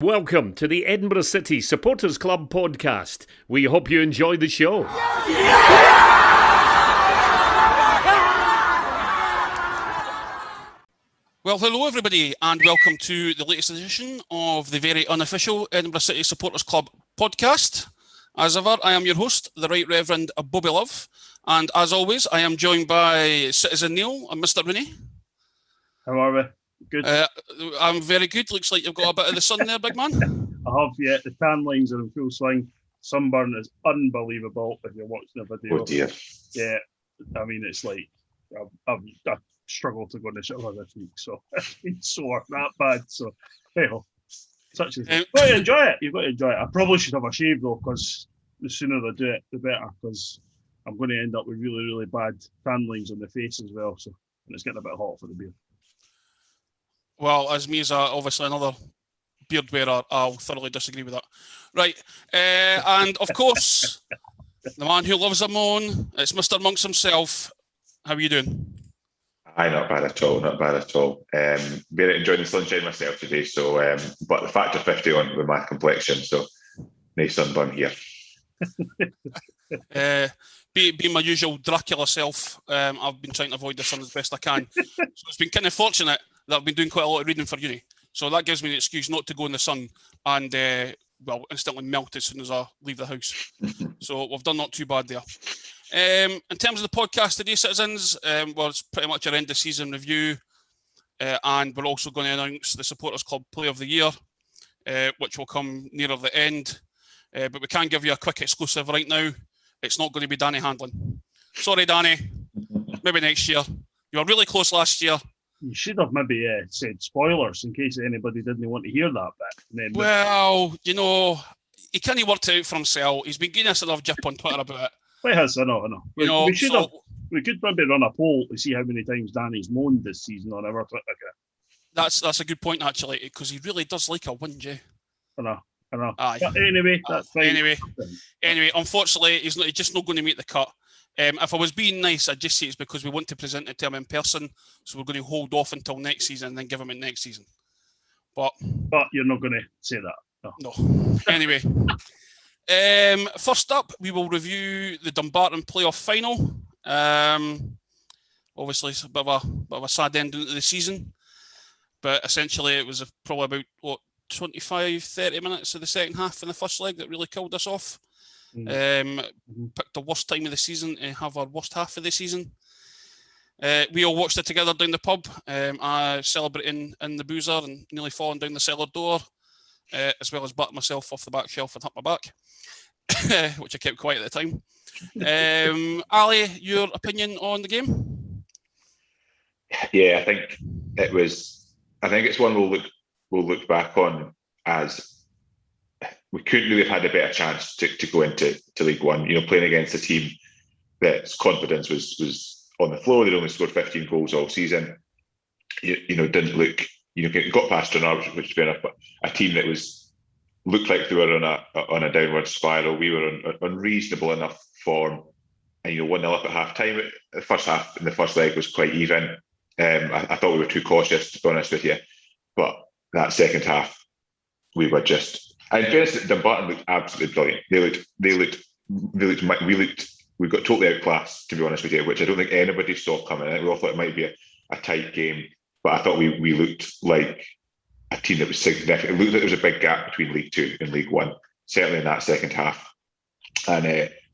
Welcome to the Edinburgh City Supporters Club podcast. We hope you enjoy the show. Well, hello everybody and welcome to the latest edition of the very unofficial Edinburgh City Supporters Club podcast. As ever, I am your host, the Right Reverend Bobby Love, and as always, I am joined by Citizen Neil and Mr. Rooney. How are we? Good. I'm very good. Looks like you've got a bit of the sun there, big man. I have, yeah. The tan lines are in full swing. Sunburn is unbelievable if you're watching the video. Oh dear. Yeah, I mean, it's like I've struggled to go in the shower this week, so it's been sore, that bad. So, hey ho. Such as you've got to enjoy it. You've got to enjoy it. I probably should have a shave though, because the sooner I do it, the better. Because I'm going to end up with really, really bad tan lines on the face as well. So, and it's getting a bit hot for the beard. Well, as me as obviously another beard wearer, I'll thoroughly disagree with that. Right, and of course, the man who loves a moan, it's Mr. Monks himself. How are you doing? Aye, not bad at all, not bad at all. Very enjoying the sunshine myself today, so but the factor 50 on with my complexion, so nice sunburn here. Being my usual Dracula self, I've been trying to avoid the sun as best I can. So it's been kind of fortunate that I've been doing quite a lot of reading for uni. So that gives me an excuse not to go in the sun and, instantly melt as soon as I leave the house. So we've done not too bad there. In terms of the podcast today, citizens, it's pretty much our end of season review. And we're also going to announce the Supporters Club Player of the Year, which will come nearer the end. But we can give you a quick exclusive right now. It's not going to be Danny Handlin. Sorry, Danny. Maybe next year. You were really close last year. You should have maybe said spoilers in case anybody didn't want to hear that bit. Well, you know, he can't work it out for himself. He's been getting us a lot of jip on Twitter about it. Well, yes, I know. We could maybe run a poll to see how many times Danny's moaned this season on our Twitter account. That's a good point, actually, because he really does like a win, Jay. I know. Aye. But anyway, that's fine. Anyway, unfortunately, he's just not going to make the cut. If I was being nice, I'd just say it's because we want to present it to him in person, so we're going to hold off until next season and then give him it next season. But you're not going to say that. No. Anyway, first up, we will review the Dumbarton playoff final. Obviously, it's a bit of a sad ending to the season, but essentially it was probably about 25-30 minutes of the second half in the first leg that really killed us off. Picked the worst time of the season to have our worst half of the season. We all watched it together down the pub, celebrating in the boozer and nearly falling down the cellar door, as well as batting myself off the back shelf and hit my back, which I kept quiet at the time. Ali, your opinion on the game? Yeah, I think it's one we'll look back on as we couldn't really have had a better chance to go into League One. You know, playing against a team that's confidence was on the floor. They'd only scored 15 goals all season. Didn't look. Got past Stranraer, which is fair enough, but a team that looked like they were on a downward spiral. We were on unreasonable enough form, and 1-0 up at half time. The first half in the first leg was quite even. I thought we were too cautious, to be honest with you, but that second half we were just. And in fairness, Dumbarton looked absolutely brilliant. We got totally outclassed, to be honest with you, which I don't think anybody saw coming. We all thought it might be a tight game, but I thought we looked like a team that was significant. It looked like there was a big gap between League Two and League One, certainly in that second half. And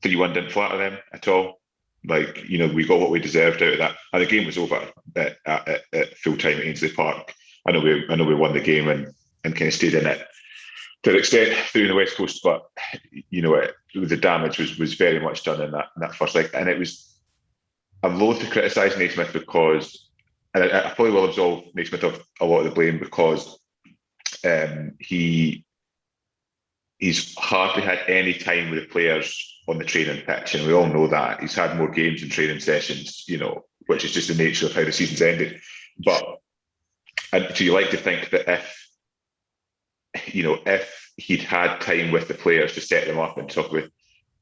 3-1 didn't flatter them at all. We got what we deserved out of that. And the game was over at full time at Ainsley Park. I know we won the game and kind of stayed in it to an extent through the West Coast, but the damage was very much done in that first leg, and it was. I'm loath to criticise Naismith because, and I probably will absolve Naismith of a lot of the blame because he's hardly had any time with the players on the training pitch, and we all know that he's had more games and training sessions, which is just the nature of how the season's ended. And so you like to think that if he'd had time with the players to set them up and talk with,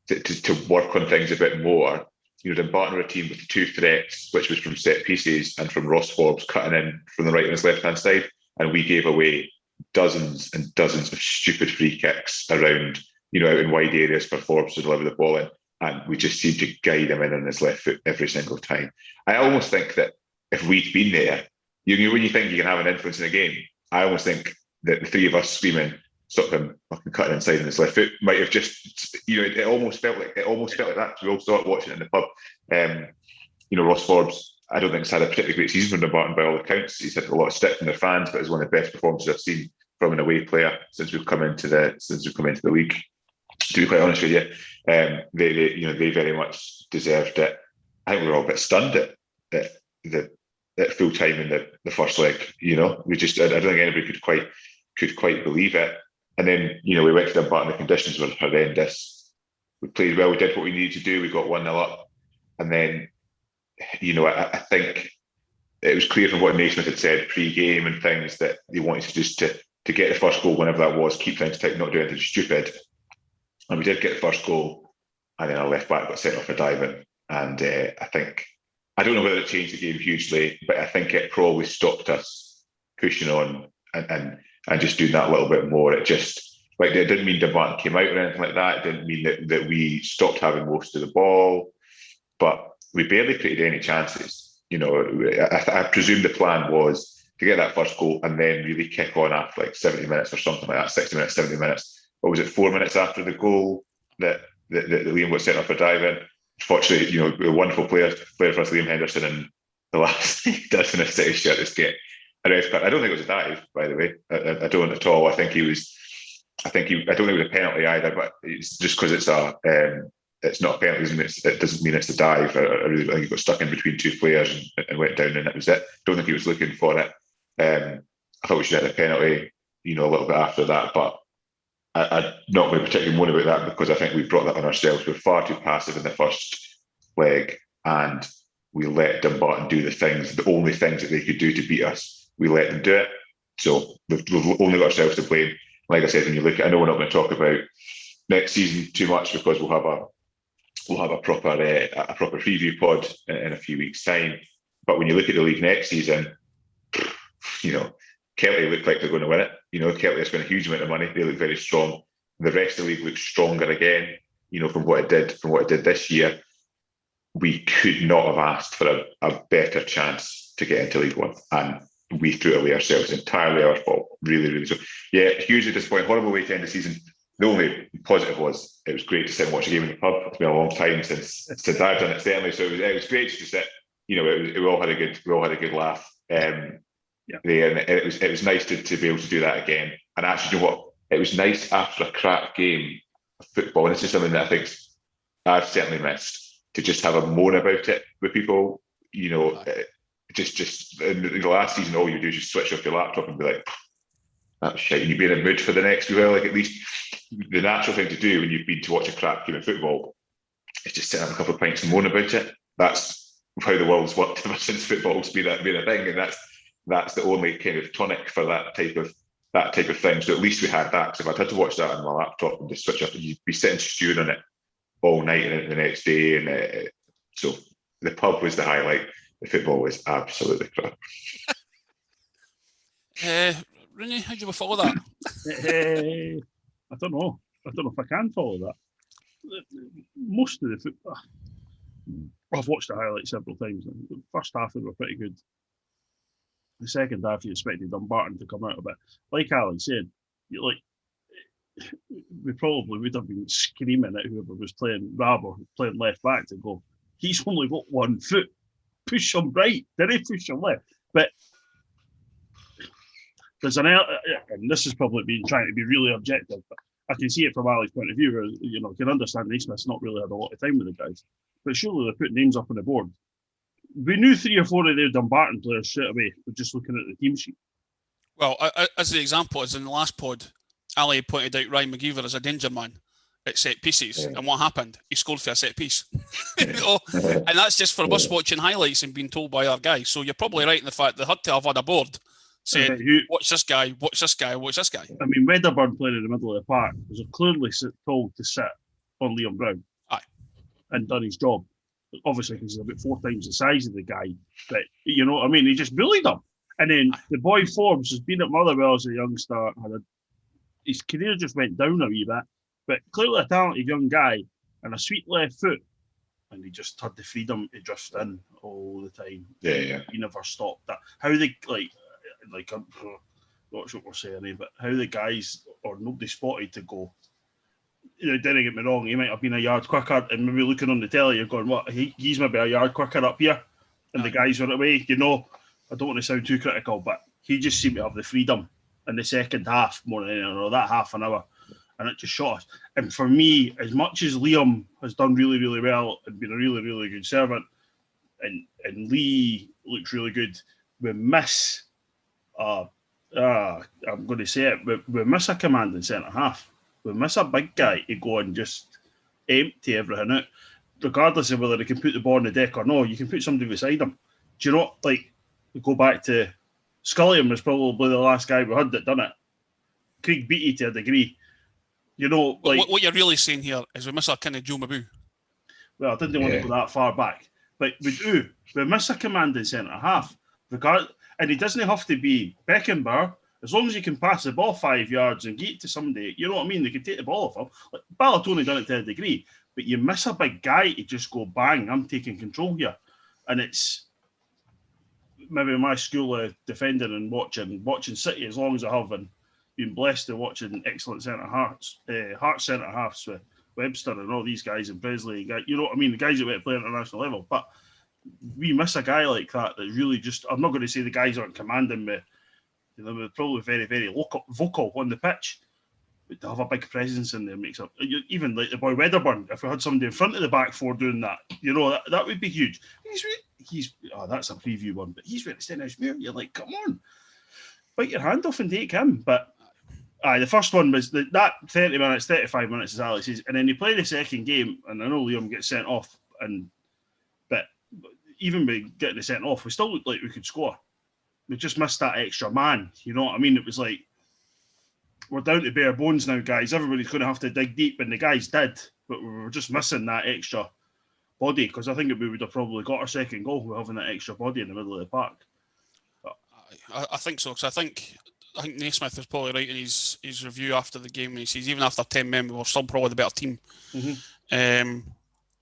to work on things a bit more, Dumbarton were a team with two threats, which was from set pieces and from Ross Forbes cutting in from the right and his left-hand side, and we gave away dozens and dozens of stupid free kicks around, out in wide areas for Forbes to deliver the ball in, and we just seem to guide him in on his left foot every single time. I almost think that if we'd been there, when you think you can have an influence in a game, I almost think that the three of us screaming, "Stop him fucking cutting inside on his left foot," might have just, it almost felt like that. We all saw it watching it in the pub. Ross Forbes, I don't think he's had a particularly great season for Dumbarton by all accounts. He's had a lot of stick from their fans, but it's one of the best performances I've seen from an away player since we've come into the league. To be quite honest with you, they very much deserved it. I think we were all a bit stunned at full time in the first leg. I don't think anybody could quite believe it. And then we went to Dumbarton. The conditions were horrendous. We played well. We did what we needed to do. We got 1-0 up, and then I think it was clear from what Naismith had said pre-game and things that they wanted to just to get the first goal, whenever that was, keep things tight, not do anything stupid. And we did get the first goal, and then our left back got sent off for diving. And I don't know whether it changed the game hugely, but I think it probably stopped us pushing on and just doing that a little bit more. It just, it didn't mean Dumbarton came out or anything like that. It didn't mean that we stopped having most of the ball, but we barely created any chances. I presume the plan was to get that first goal and then really kick on after 70 minutes or something like that, 60 minutes, 70 minutes. Or was it 4 minutes after the goal that Liam got sent off for diving? Fortunately, a wonderful player for us, Liam Henderson, in the last thing he does in a City shirt is get a red card. I don't think it was a dive, by the way. I don't at all. I don't think it was a penalty either, but it's just because it's not a penalty, it doesn't mean it's a dive. I really think he got stuck in between two players and went down, and that was it. Don't think he was looking for it. I thought we should have had a penalty, a little bit after that, but I'm not going to particularly moan about that because I think we brought that on ourselves. We were far too passive in the first leg, and we let Dumbarton do the only things that they could do to beat us. We let them do it. So we've only got ourselves to blame. Like I said, when you look at, I know we're not going to talk about next season too much because we'll have a proper preview pod in a few weeks' time. But when you look at the league next season, Kelty look like they're going to win it. Kelty has spent a huge amount of money. They look very strong. The rest of the league looks stronger again. From what it did this year. We could not have asked for a better chance to get into League One, and we threw it away ourselves. Entirely our fault. Really, really so. Yeah, hugely disappointing. Horrible way to end the season. The only positive was it was great to sit and watch a game in the pub. It's been a long time since I've done it, certainly. So it was great to sit. We all had a good laugh. And it was nice to be able to do that again. And actually, you know what? It was nice after a crap game of football, and this is something that I think I've certainly missed, to just have a moan about it with people. Just in the last season, all you do is just switch off your laptop and be like, "That was shit." And you'd be in a mood for the next week. At least the natural thing to do when you've been to watch a crap game of football is just sit and have a couple of pints and moan about it. That's how the world's worked ever since football's been a thing, and that's the only kind of tonic for that type of thing. So at least we had that. Because if I'd had to watch that on my laptop and just switch off, you'd be sitting stewing on it all night and the next day. And so the pub was the highlight. The football was absolutely crap. Rooney, how do you follow that? I don't know. I don't know if I can follow that. Most of the football, I've watched the highlights several times. The first half, they were pretty good. The second half, you expected Dumbarton to come out a bit. Like Ali said, we probably would have been screaming at whoever was playing Rab or playing left back to go, he's only got 1 foot. Push him right. Did he push him left? But there's and this is probably been trying to be really objective, but I can see it from Ali's point of view, where, I can understand Naismith's not really had a lot of time with the guys, but surely they put names up on the board. We knew 3 or 4 of their Dumbarton players straight away, but just looking at the team sheet. Well, as the example, as in the last pod, Ali pointed out Ryan McGeever as a danger man at set pieces, and what happened? He scored for a set piece. And that's just for us watching highlights and being told by our guys. So you're probably right in the fact they had to have had a board saying, watch this guy, watch this guy, watch this guy. I mean, Wedderburn playing in the middle of the park was clearly told to sit on Liam Brown. Aye. And done his job. Obviously, because he's about 4 times the size of the guy. But, you know what I mean? He just bullied him. And then the boy Forbes has been at Motherwell as a youngster. His career just went down a wee bit, but clearly a talented young guy and a sweet left foot. And he just had the freedom to drift in all the time. Yeah. He never stopped that. How they I'm not sure what we're saying, but how the guys or nobody spotted to go. Don't get me wrong, he might have been a yard quicker, and maybe looking on the telly, you're going, what? He's maybe a yard quicker up here, and the guys were away. I don't want to sound too critical, but he just seemed to have the freedom in the second half more than anything, or that half an hour, and it just shot us. And for me, as much as Liam has done really, really well and been a really, really good servant, and Lee looks really good, we miss. I'm going to say it, we miss a commanding centre half. We miss a big guy to go and just empty everything out, regardless of whether they can put the ball on the deck or no. You can put somebody beside him. Do you know, like, we go back to Scullion was probably the last guy we had that done it. Craig Beattie to a degree. Like what you're really saying here is we miss a kind of Joe Maboo. Well, I didn't want to go that far back, but we do. We miss a commanding centre half, and he doesn't have to be Beckenbauer. As long as you can pass the ball 5 yards and get it to somebody, you know what I mean? They can take the ball off him. Like, Balotelli done it to a degree, but you miss a big guy to just go, bang, I'm taking control here. And it's maybe my school of defending and watching City as long as I have, and been blessed to watching excellent Heart centre halves with Webster and all these guys and Presley. You know what I mean? The guys that went to play at international level. But we miss a guy like that really just, I'm not going to say the guys aren't commanding me. They're probably very, very vocal on the pitch, but to have a big presence in there makes up. Even like the boy Wedderburn, if we had somebody in front of the back four doing that, that would be huge. That's a preview one, but he's ready to stand out here. You're like, come on, bite your hand off and take him. But the first one was that 30 minutes, 35 minutes, as Alex says, and then you play the second game, and I know Liam gets sent off, but even by getting the sent off, we still looked like we could score. We just missed that extra man. You know what I mean? It was like, we're down to bare bones now, guys. Everybody's going to have to dig deep, and the guys did, but we were just missing that extra body, because I think we would have probably got our second goal with having that extra body in the middle of the park. But I think so, because I think Naismith was probably right in his review after the game. He says even after 10 men, we were still probably the better team. Mm-hmm.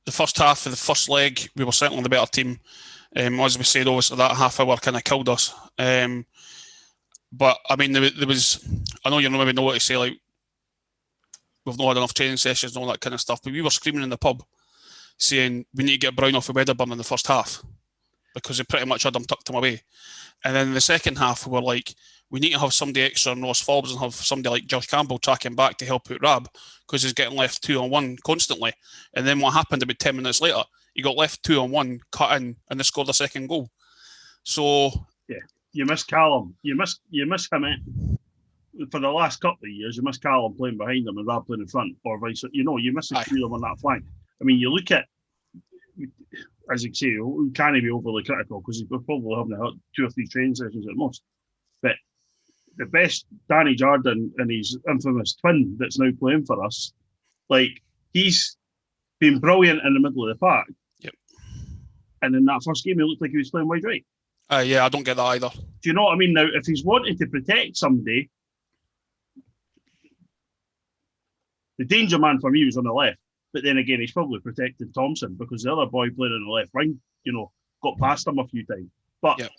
The first half of the first leg, we were certainly the better team. As we said, obviously that half hour kind of killed us. But I mean, there was, I know you maybe know what to say, like, we've not had enough training sessions and all that kind of stuff, but we were screaming in the pub saying we need to get Brown off of Wedderburn in the first half, because they pretty much had him tucked him away. And then in the second half, we were like, we need to have somebody extra on Ross Forbes and have somebody like Josh Campbell tracking back to help out Rab, because he's getting left 2-on-1 constantly. And then what happened about 10 minutes later? He got left 2-on-1, cut in, and they scored a second goal. So yeah, you miss Callum. You miss him for the last couple of years. You miss Callum playing behind him and Rab playing in front, or vice. You miss the two of them on that flank. I mean, you look at, as you say, we can't be overly critical because we're probably having 2 or 3 training sessions at most. But the best Danny Jardine and his infamous twin that's now playing for us, like, he's been brilliant in the middle of the park. Yep. And in that first game, he looked like he was playing wide right. Yeah, I don't get that either. Do you know what I mean? Now, if he's wanting to protect somebody, the danger man for me was on the left. But then again, he's probably protected Thompson, because the other boy playing on the left wing, got past him a few times. But yep.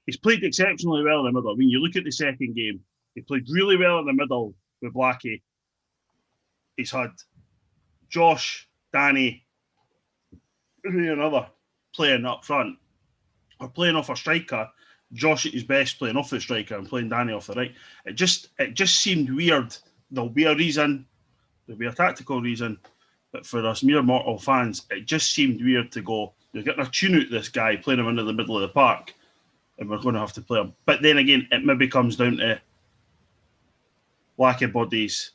He's played exceptionally well in the middle. I mean, you look at the second game, he played really well in the middle with Blackie. He's had Josh, Danny, and another playing up front, or playing off a striker. Josh at his best playing off the striker and playing Danny off the right. It just seemed weird. There'll be a reason. There'll be a tactical reason. But for us mere mortal fans, it just seemed weird to go, you're getting a tune out this guy, playing him into the middle of the park, and we're going to have to play him. But then again, it maybe comes down to lack of bodies,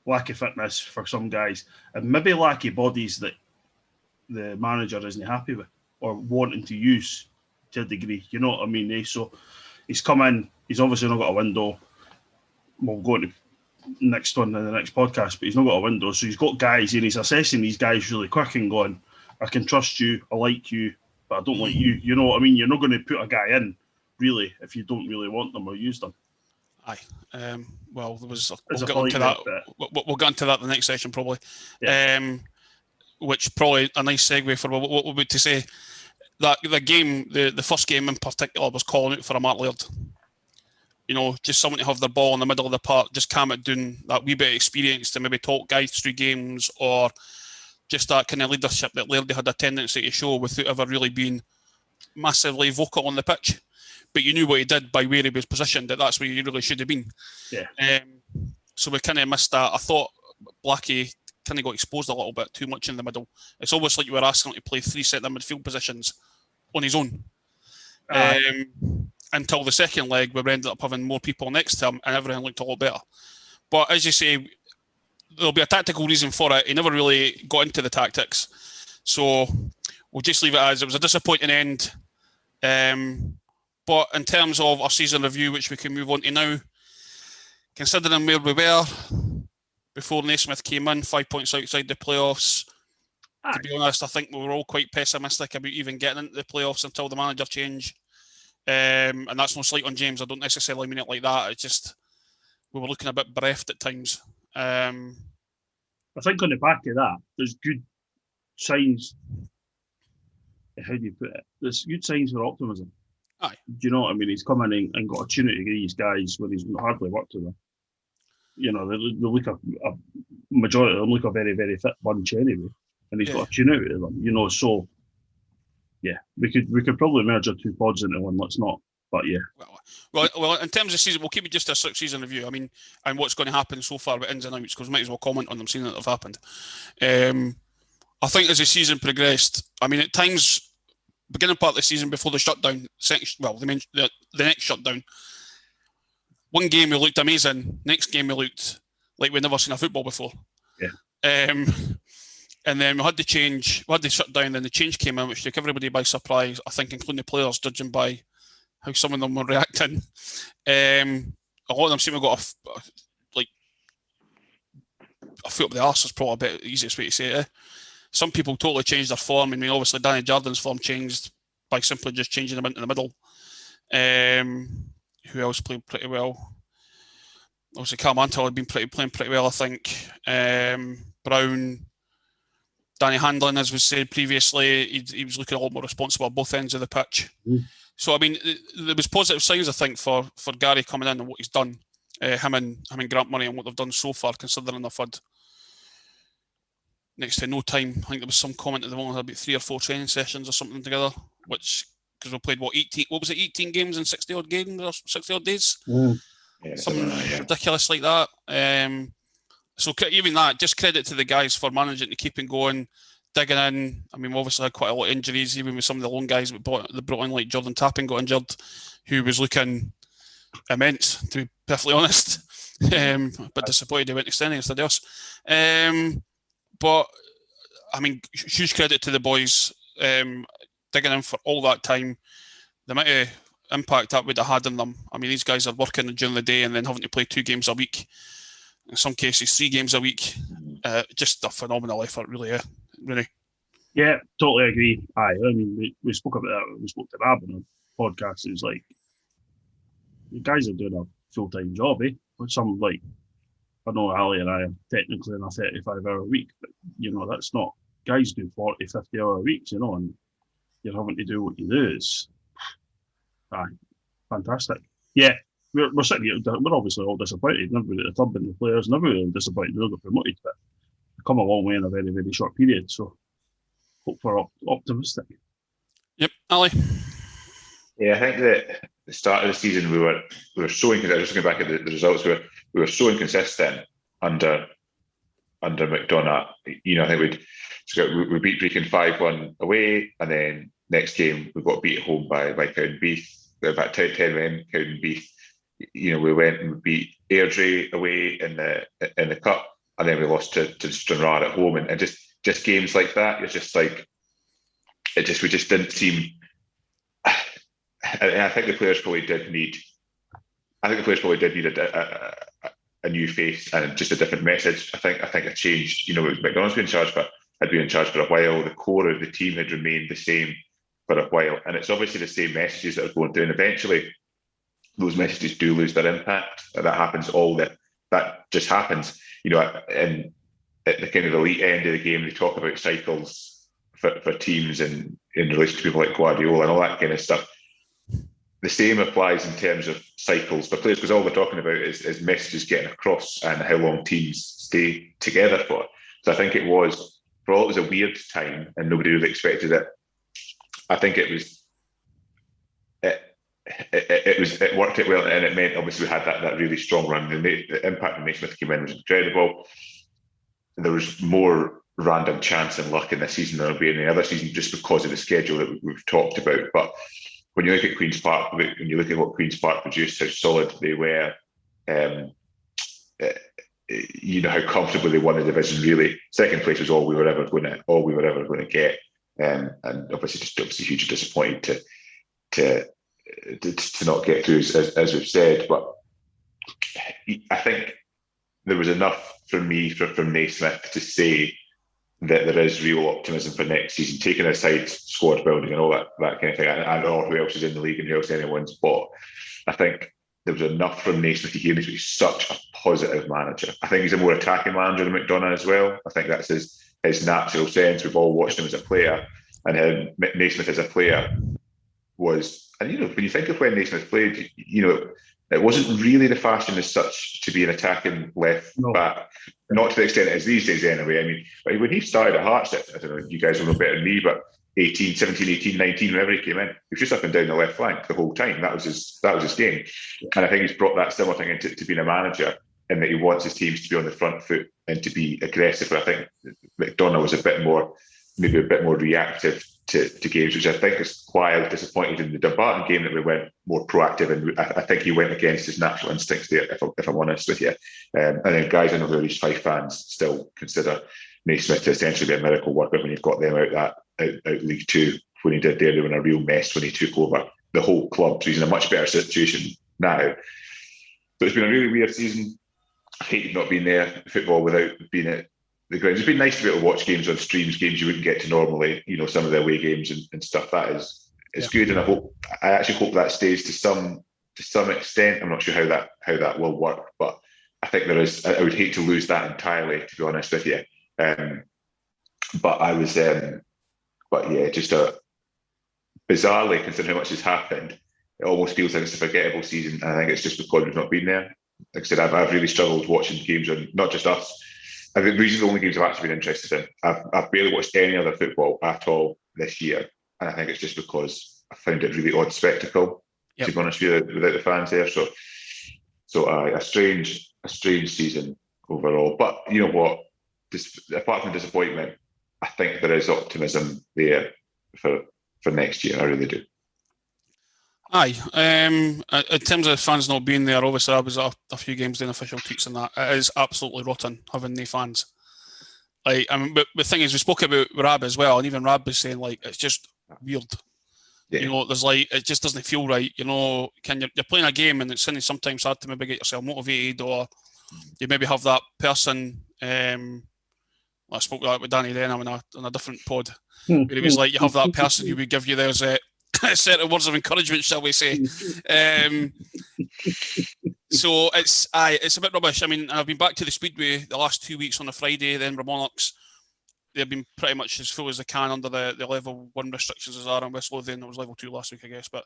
lack of fitness for some guys, and maybe lack of bodies that the manager isn't happy with or wanting to use to a degree. You know what I mean? So he's come in, he's obviously not got a window. We'll go into next one in the next podcast, but he's not got a window. So he's got guys and he's assessing these guys really quick and going, I can trust you, I like you, but I don't like you. You know what I mean? You're not going to put a guy in really, if you don't really want them or use them. Aye. Well, there was. As We'll a get onto that. polite We'll get into that the next session probably. Yeah. Which probably a nice segue for what we're about to say. That the game, the first game in particular, was calling out for a Mark Laird. You know, just someone to have their ball in the middle of the park, just calm it down, that wee bit of experience to maybe talk guys through games, or just that kind of leadership that Laird had a tendency to show without ever really being massively vocal on the pitch. But you knew what he did by where he was positioned, that's where he really should have been. Yeah. So we kind of missed that. I thought Blackie kind of got exposed a little bit too much in the middle. It's almost like you were asking him to play 3 centre midfield positions on his own. Until the second leg, where we ended up having more people next to him and everything looked a lot better. But as you say, there'll be a tactical reason for it. He never really got into the tactics. So we'll just leave it as it was a disappointing end. But in terms of our season review, which we can move on to now, considering where we were before Naismith came in, 5 points outside the playoffs, to be honest, I think we were all quite pessimistic about even getting into the playoffs until the manager change. And that's no slight on James. I don't necessarily mean it like that. It's just we were looking a bit bereft at times. I think on the back of that, there's good signs. How do you put it? There's good signs for optimism. Aye. Do you know what I mean? He's come in and got a tune to these guys when he's hardly worked with them. You know, they look a majority of them look a very, very fit bunch anyway, and he's got a tune out of them. You know, so yeah, we could probably merge our 2 pods into one. Let's not, but yeah. Well, in terms of season, we'll keep it just a season review. I mean, and what's going to happen so far with ins and outs, because we might as well comment on them, seeing that they've happened. I think as the season progressed, I mean, at times, beginning part of the season before the shutdown, the next shutdown, one game we looked amazing, next game we looked like we'd never seen a football before. Yeah. And then we had the change, we had the shutdown, then the change came in, which took everybody by surprise, I think, including the players, judging by how some of them were reacting. A lot of them seem to have got a foot up the arse is probably a bit the easiest way to say it. Some people totally changed their form. I mean, obviously, Danny Jardin's form changed by simply just changing them into the middle. Who else played pretty well? Obviously, Cal Mantle had been playing pretty well, I think. Brown, Danny Handlin, as was said previously, he was looking a lot more responsible at both ends of the pitch. So, I mean, there was positive signs, I think, for Gary coming in and what he's done. Him and Grant Murray and what they've done so far, considering they've had next to no time. I think there was some comment that they've only had about 3 or 4 training sessions or something together, which, because we played 18 games in 60 odd games or 60 odd days? Something ridiculous like that. So even that, just credit to the guys for managing to keep it going, digging in. I mean, we obviously had quite a lot of injuries, even with some of the lone guys that brought in, like Jordan Tapping got injured, who was looking immense, to be perfectly honest. But disappointed he went extending instead of us. But, I mean, huge credit to the boys digging in for all that time. The amount of impact that would have had on them. I mean, these guys are working during the day and then having to play 2 games a week. In some cases, 3 games a week. Just a phenomenal effort, really. Really. Yeah, totally agree. Aye, I mean, we spoke about that. We spoke to Rab on a podcast. It was like, the guys are doing a full-time job, eh? But some, like, I know Ali and I are technically in a 35-hour week, but, you know, that's not, guys do 40, 50-hour weeks, you know, and you're having to do what you do. It's, fantastic. Yeah, we're sitting here, we're obviously all disappointed. Everybody at the club and the players and everybody disappointed they got promoted, but they've come a long way in a very, very short period, so hope for optimistic. Yep, Ali. Yeah, I think that at the start of the season we were so inconsistent. Just looking back at the results, we were so inconsistent under McDonough. You know, I think we beat Brecon 5-1 away, and then next game we got beat at home by Cowdenbeath. About 10 men, Cowdenbeath. You know, we went and beat Airdrie away in the cup, and then we lost to Stranraer at home, and just games like that. It's just like we just didn't seem. I think the players probably did need. I think the players probably did need a new face and just a different message. I think a change. You know, McDonald's been in charge, but had been in charge for a while. The core of the team had remained the same. for a while, and it's obviously the same messages that are going through, and eventually those messages do lose their impact. That happens that just happens, and at the kind of elite end of the game, they talk about cycles for teams and in relation to people like Guardiola and all that kind of stuff. The same applies in terms of cycles for players, because all we're talking about is messages getting across and how long teams stay together for. So I think it was, for all it was a weird time and nobody really expected it, I think it worked out well, and it meant obviously we had that really strong run. The impact when Naismith came in was incredible. There was more random chance and luck in this season than there'll be in any other season, just because of the schedule that we've talked about. But when you look at Queen's Park, when you look at what Queen's Park produced, how solid they were, how comfortably they won the division. Really, second place was all we were ever going to get, and obviously hugely disappointed to not get through, as we've said. But I think there was enough from me from Naismith to say that there is real optimism for next season, taking aside squad building and all that kind of thing, and or who else is in the league and who else anyone's bought. I think there was enough from Naismith to hear he's such a positive manager. I think he's a more attacking manager than McDonagh as well. I think that's his natural sense. We've all watched him as a player, and Naismith as a player was, and when you think of when Naismith played, it wasn't really the fashion as such to be an attacking left back, not to the extent it is these days anyway. I mean, when he started at Hearts, I don't know, you guys will know better than me, but 17, 18, 19, whenever he came in, he was just up and down the left flank the whole time. That was his game. And I think he's brought that similar thing into being a manager, in that he wants his teams to be on the front foot and to be aggressive. But I think McDonagh was maybe a bit more reactive to games, which I think is why I was disappointed in the Dumbarton game that we went more proactive, and I think he went against his natural instincts there, if I'm honest with you. And then guys, I know there are these Fife fans still consider Naismith to essentially be a miracle worker when you've got them out League Two. When he did there, they were in a real mess when he took over the whole club. So he's in a much better situation now. But it's been a really weird season. I hated not being there, football without being at the grounds. It's been nice to be able to watch games on streams, games you wouldn't get to normally, some of the away games and stuff. That is good, and I actually hope that stays to some extent. I'm not sure how that will work, but I think there is. I would hate to lose that entirely, to be honest with you. But I was, but yeah, just bizarrely, considering how much has happened, it almost feels like it's a forgettable season. And I think it's just because we've not been there. Like I said, I've really struggled watching games on, not just us. I think these are the only games I've actually been interested in. I've barely watched any other football at all this year, and I think it's just because I found it a really odd spectacle. To be honest with you, without the fans there. So a strange season overall. But you know what? Apart from disappointment, I think there is optimism there for next year. I really do. Aye. In terms of fans not being there, obviously I was at a few games doing official tweets and that. It is absolutely rotten having no fans. But the thing is, we spoke about Rab as well, and even Rab was saying it's just weird. Yeah. There's it just doesn't feel right. You're playing a game, and it's sometimes hard to maybe get yourself motivated, or you maybe have that person. I spoke with Danny then. I'm on a different pod, where he was you have that person who would give you those certain words of encouragement, shall we say? So it's a bit rubbish. I mean, I've been back to the Speedway the last 2 weeks on a Friday. Then Monarchs, they've been pretty much as full as they can under the level 1 restrictions as are in West Lothian. It was level 2 last week, I guess. But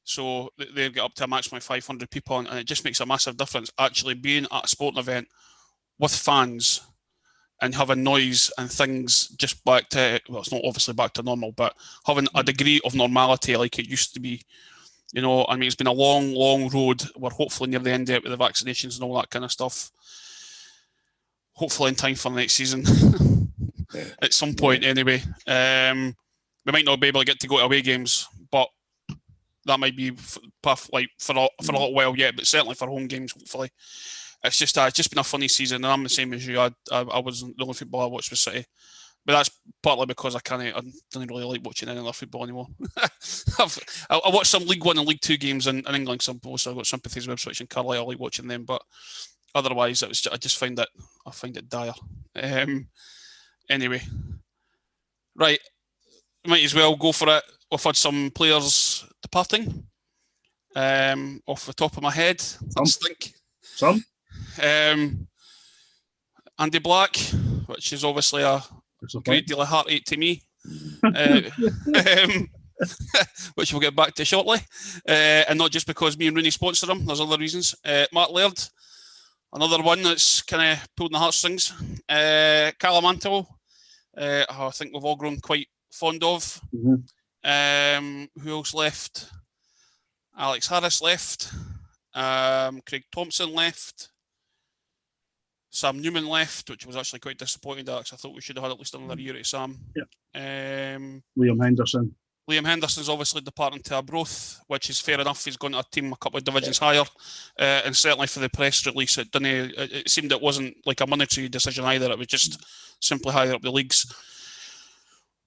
so they've got up to a maximum of 500 people on, and it just makes a massive difference actually being at a sporting event with fans and having noise and things just back to, well, it's not obviously back to normal, but having a degree of normality like it used to be. It's been a long, long road. We're hopefully near the end of it with the vaccinations and all that kind of stuff. Hopefully in time for the next season. At some point anyway. We might not be able to get to go to away games, but that might be for a little while yet, but certainly for home games, hopefully. It's just been a funny season, and I'm the same as you. I wasn't the only football I watched was City, but that's partly because I don't really like watching any other football anymore. I watched some League 1 and League 2 games in England, so I've got sympathies with Ipswich and Carlisle. I like watching them, but otherwise, I just find it dire. Anyway, right, might as well go for it. we've had some players departing. Off the top of my head, let's think. Some? Andy Black, which is obviously a great deal of heartache to me, which we'll get back to shortly. And not just because me and Rooney sponsor him, there's other reasons. Mark Laird, another one that's kind of pulled in the heartstrings. Calamanto, I think we've all grown quite fond of. Who else left? Alex Harris left. Craig Thompson left. Sam Newman left, which was actually quite disappointing. Alex, I thought we should have had at least another year at Sam. Liam Henderson. Liam Henderson's obviously departing to Arbroath, which is fair enough. He's gone to a team a couple of divisions higher, and certainly for the press release, it seemed it wasn't like a monetary decision either. It was just simply higher up the leagues.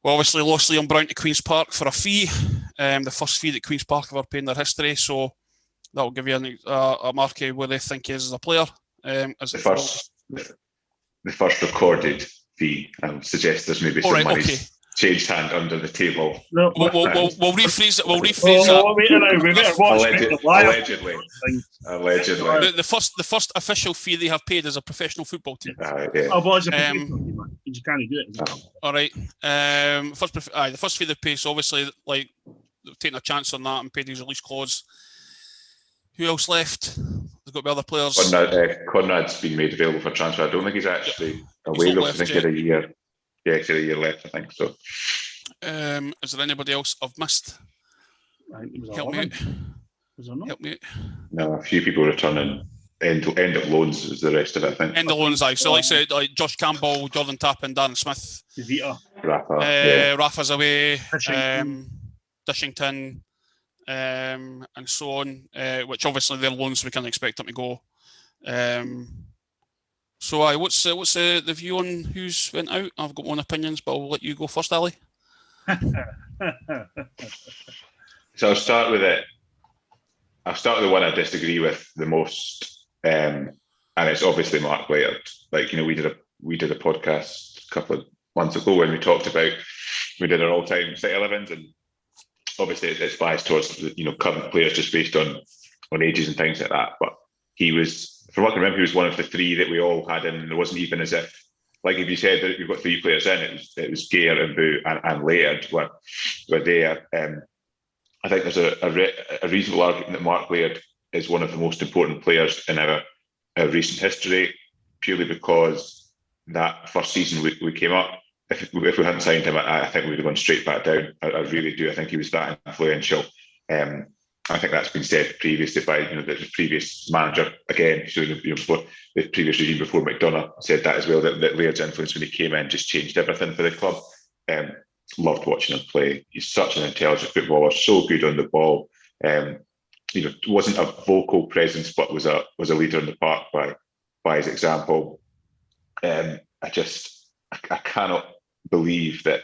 We obviously lost Liam Brown to Queen's Park for a fee, the first fee that Queen's Park have ever paid in their history. So that will give you a mark of where they think he is as a player. The first recorded fee. I would suggest there's maybe some money changed hand under the table. No, we'll rephrase it. We'll rephrase that. Allegedly. The first official fee they have paid as a professional football team. Oh, but as a professional team, you can't do it. All right. The first fee they pay, so obviously, like, they've taken a chance on that and paid his release clause. Who else left? There's got to be other players. Conrad's been made available for transfer. I don't think he's actually away. I think he had a year. Yeah, actually a year left, I think so. Is there anybody else I've missed? Help me out. Help me out. No, a few people returning. End of loans is the rest of it, I think. End of loans, aye. So, like I said, like Josh Campbell, Jordan Tappen, Darren Smith. Rafa's away. Dishington. And so on, which obviously they're loans, so we can't expect them to go. So, what's the view on who's went out? I've got my own opinions, but I'll let you go first, Ali. So I'll start with it. I'll start with the one I disagree with the most, and it's obviously Mark Laird. Like, we did a podcast a couple of months ago when we did our all-time site 11s, and obviously it's biased towards current players just based on ages and things like that. But he was, from what I can remember, he was one of the three that we all had in. It wasn't even as if, like if you said that we've got three players in, it was Gare and Boo and Laird were there. I think there's a reasonable argument that Mark Laird is one of the most important players in our recent history, purely because that first season we came up. If we hadn't signed him, I think we would have gone straight back down. I really do. I think he was that influential. I think that's been said previously by the previous manager. Again, before the previous regime before McDonough said that as well. That Laird's influence when he came in just changed everything for the club. Loved watching him play. He's such an intelligent footballer, so good on the ball. Wasn't a vocal presence, but was a leader in the park by his example. I cannot believe that.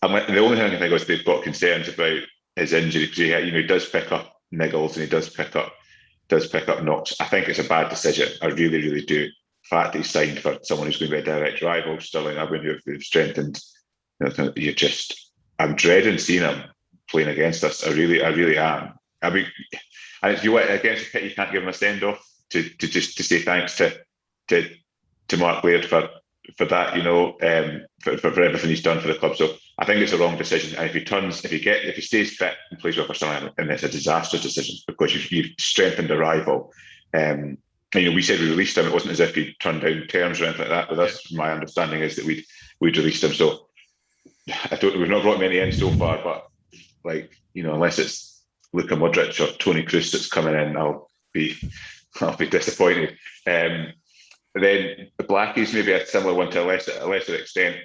The only thing I can think of is they've got concerns about his injury, because he does pick up niggles and he does pick up knocks. I think it's a bad decision. I really, really do. The fact that he signed for someone who's going to be a direct rival, Stirling Avenue, who've strengthened. I'm dreading seeing him playing against us. I really am. I mean, and if you want against a pit, you can't give him a send off to say thanks to Mark Laird for that, for everything he's done for the club. So I think it's a wrong decision. And if he stays fit and plays well for Stirling, and it's a disastrous decision because you've strengthened a rival. We said we released him. It wasn't as if he turned down terms or anything like that. But that's my understanding is that we'd released him. So we've not brought many in so far. But unless it's Luka Modric or Tony Kroos that's coming in, I'll be disappointed. Then Blackie's maybe a similar one to a lesser extent,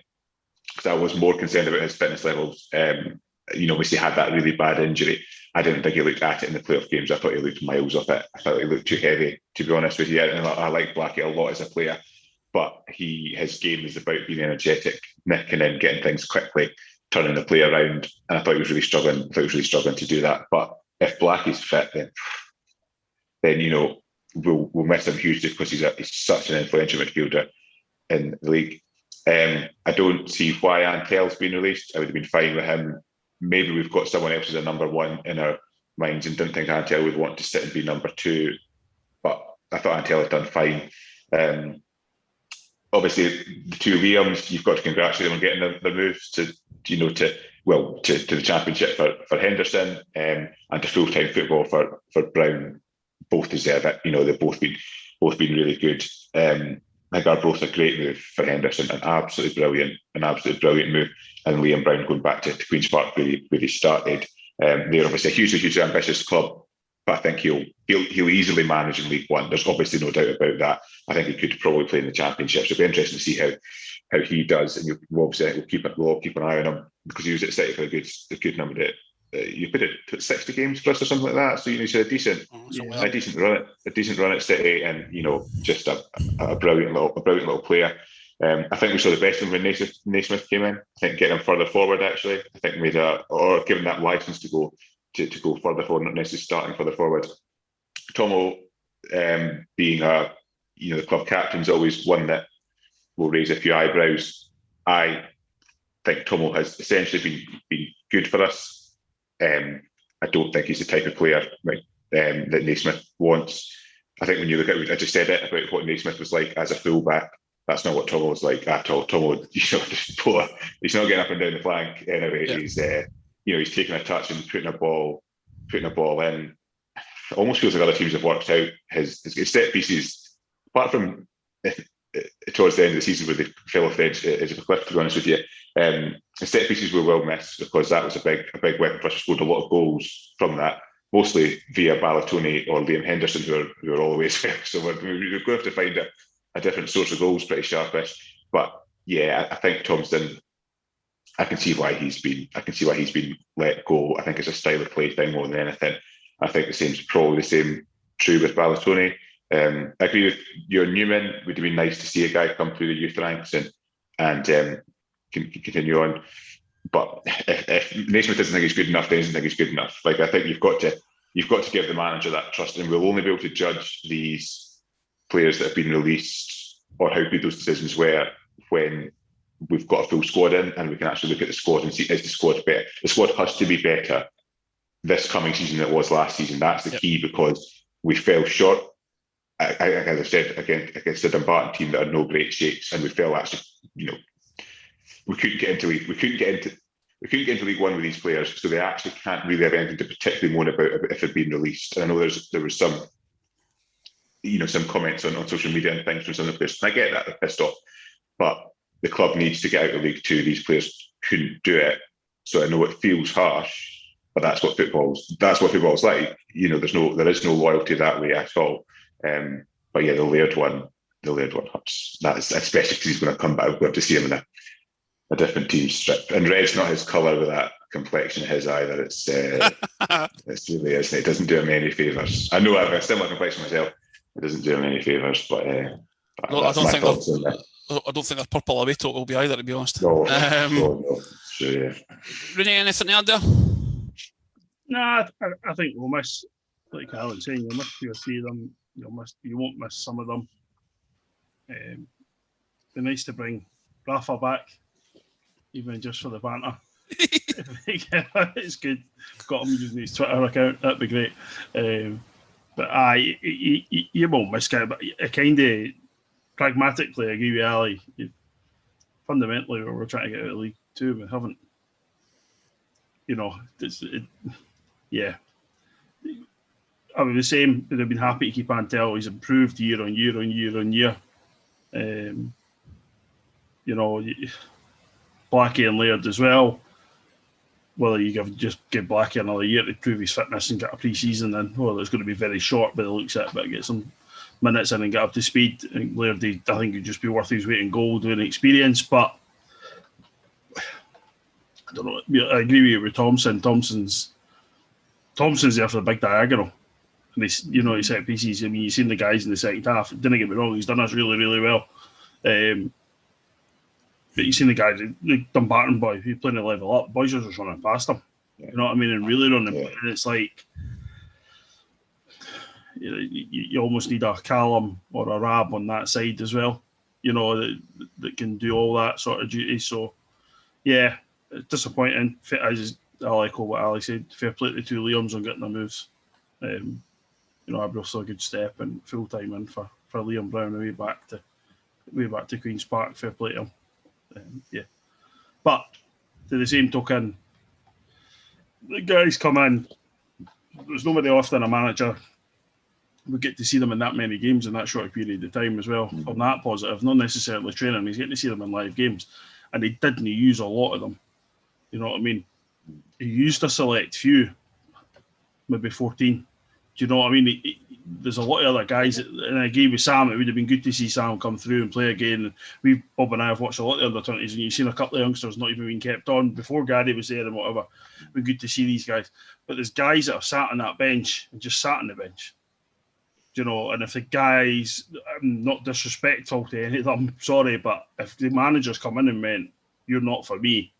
because I was more concerned about his fitness levels. He had that really bad injury. I didn't think he looked at it in the playoff games. I thought he looked miles off it. I thought he looked too heavy, to be honest with you. And I like Blackie a lot as a player, but his game is about being energetic, nicking in, getting things quickly, turning the play around. And I thought he was really struggling. To do that. But if Blackie's fit, then we'll miss him hugely because he's such an influential midfielder in the league. I don't see why Antel's been released. I would have been fine with him maybe we've got someone else as a number one in our minds and didn't think Antel would want to sit and be number two. But I thought Antel had done fine. Obviously, the two Liams, you've got to congratulate them on getting their moves to the championship for Henderson and to full-time football for Brown. Both deserve it. They've both been really good. I think Arbroath a great move for Henderson, an absolutely brilliant move. And Liam Brown going back to Queen's Park where he started. They're obviously a hugely ambitious club, but I think he'll easily manage in League One. There's obviously no doubt about that. I think he could probably play in the Championship. So it'll be interesting to see how he does. And we'll all keep an eye on him because he was at City for a good number of. You put it 60 games plus or something like that. So he's a decent run at City, and just a brilliant little player. I think we saw the best of him when Naismith came in. I think getting him further forward actually. I think given that license to go further forward, not necessarily starting further forward. Tomo being the club captain's always one that will raise a few eyebrows. I think Tomo has essentially been good for us. I don't think he's the type of player that Naismith wants. I think when you look at, I just said it about what Naismith was like as a fullback. That's not what Tomo was like at all. Tomo, just poor. He's not getting up and down the flank anyway. Yeah. He's taking a touch and putting a ball in. It almost feels like other teams have worked out his set pieces. Apart from towards the end of the season where they fell off the edge of a cliff, to be honest with you, the set pieces were well missed because that was a big weapon for us. We scored a lot of goals from that, mostly via Balatoni or Liam Henderson, who are all the way as well. So we're going to have to find a different source of goals, pretty sharpish. But yeah, I think Thompson. I can see why he's been let go. I think it's a style of play thing more than anything. I think probably the same true with Balatoni. I agree with your Newman. Would have been nice to see a guy come through the youth ranks and continue on. But if Naismith doesn't think he's good enough, then he doesn't think he's good enough. I think you've got to give the manager that trust, and we'll only be able to judge these players that have been released or how good those decisions were when we've got a full squad in and we can actually look at the squad and see, is the squad better? The squad has to be better this coming season than it was last season. That's the key, because we fell short. As I said, again, against the Dumbarton team that are no great shakes, and we fell actually, we couldn't get into League One with these players, so they actually can't really have anything to particularly moan about if they've been released. And I know there was some comments on social media and things from some of the players, and I get that, they're pissed off, but the club needs to get out of League Two. These players couldn't do it, so I know it feels harsh, but that's what football's like. There is no loyalty that way at all. But yeah, the Laird one hurts. That is, especially because he's going to come back. We'll have to see him in a different team strip. And red's not his colour with that complexion of his either. It's really isn't. It doesn't do him any favours. I know I've a similar complexion myself. It doesn't do him any favours, but I don't think their purple away total will be either, to be honest. No. Sure, yeah. Rooney, anything to add there? Nah, I think we'll miss, like Alan's saying, you'll miss 2 or 3 of them. You won't miss some of them. Be nice to bring Rafa back, even just for the banter. It's good. Got him using his Twitter account. That'd be great. But you won't miss it. But I kind of pragmatically agree with Ali. Fundamentally, we're trying to get out of League Two. We haven't. Yeah. I mean, the same. They've been happy to keep Antel. He's improved year on year on year on year. Blackie and Laird as well. Whether you just give Blackie another year to prove his fitness and get a pre-season, then it's going to be very short by the looks of it, but get some minutes in and get up to speed. And Laird, I think, would just be worth his weight in gold doing experience. But I don't know. I agree with you with Thompson. Thompson's there for the big diagonal. And his set pieces. I mean, you've seen the guys in the second half. Didn't get me wrong, he's done us really, really well. But you've seen the guys, the Dumbarton boy, who's playing to level up. Boys are just running past him. Yeah. You know what I mean? And really running. Yeah. And it's like, you almost need a Callum or a Rab on that side as well, that can do all that sort of duty. So, yeah, it's disappointing. I like what Ali said. Fair play to the two Liams on getting their moves. Obviously a good step and full time in for Liam Brown way back to Queen's Park. Fair play to him. But to the same token, the guys come in. There's nobody often a manager we get to see them in that many games in that short period of time as well. On that positive, not necessarily training. He's getting to see them in live games, and he didn't use a lot of them. You know what I mean? He used a select few, maybe 14. Do you know what I mean? There's a lot of other guys, and I agree with Sam. It would have been good to see Sam come through and play again. Bob and I have watched a lot of the under-20s, and you've seen a couple of youngsters not even being kept on before Gary was there and whatever. It'd be good to see these guys. But there's guys that have sat on that bench and just sat on the bench. You know, and if the guys, I'm not disrespectful to any of them, sorry, but if the managers come in and went, "You're not for me,"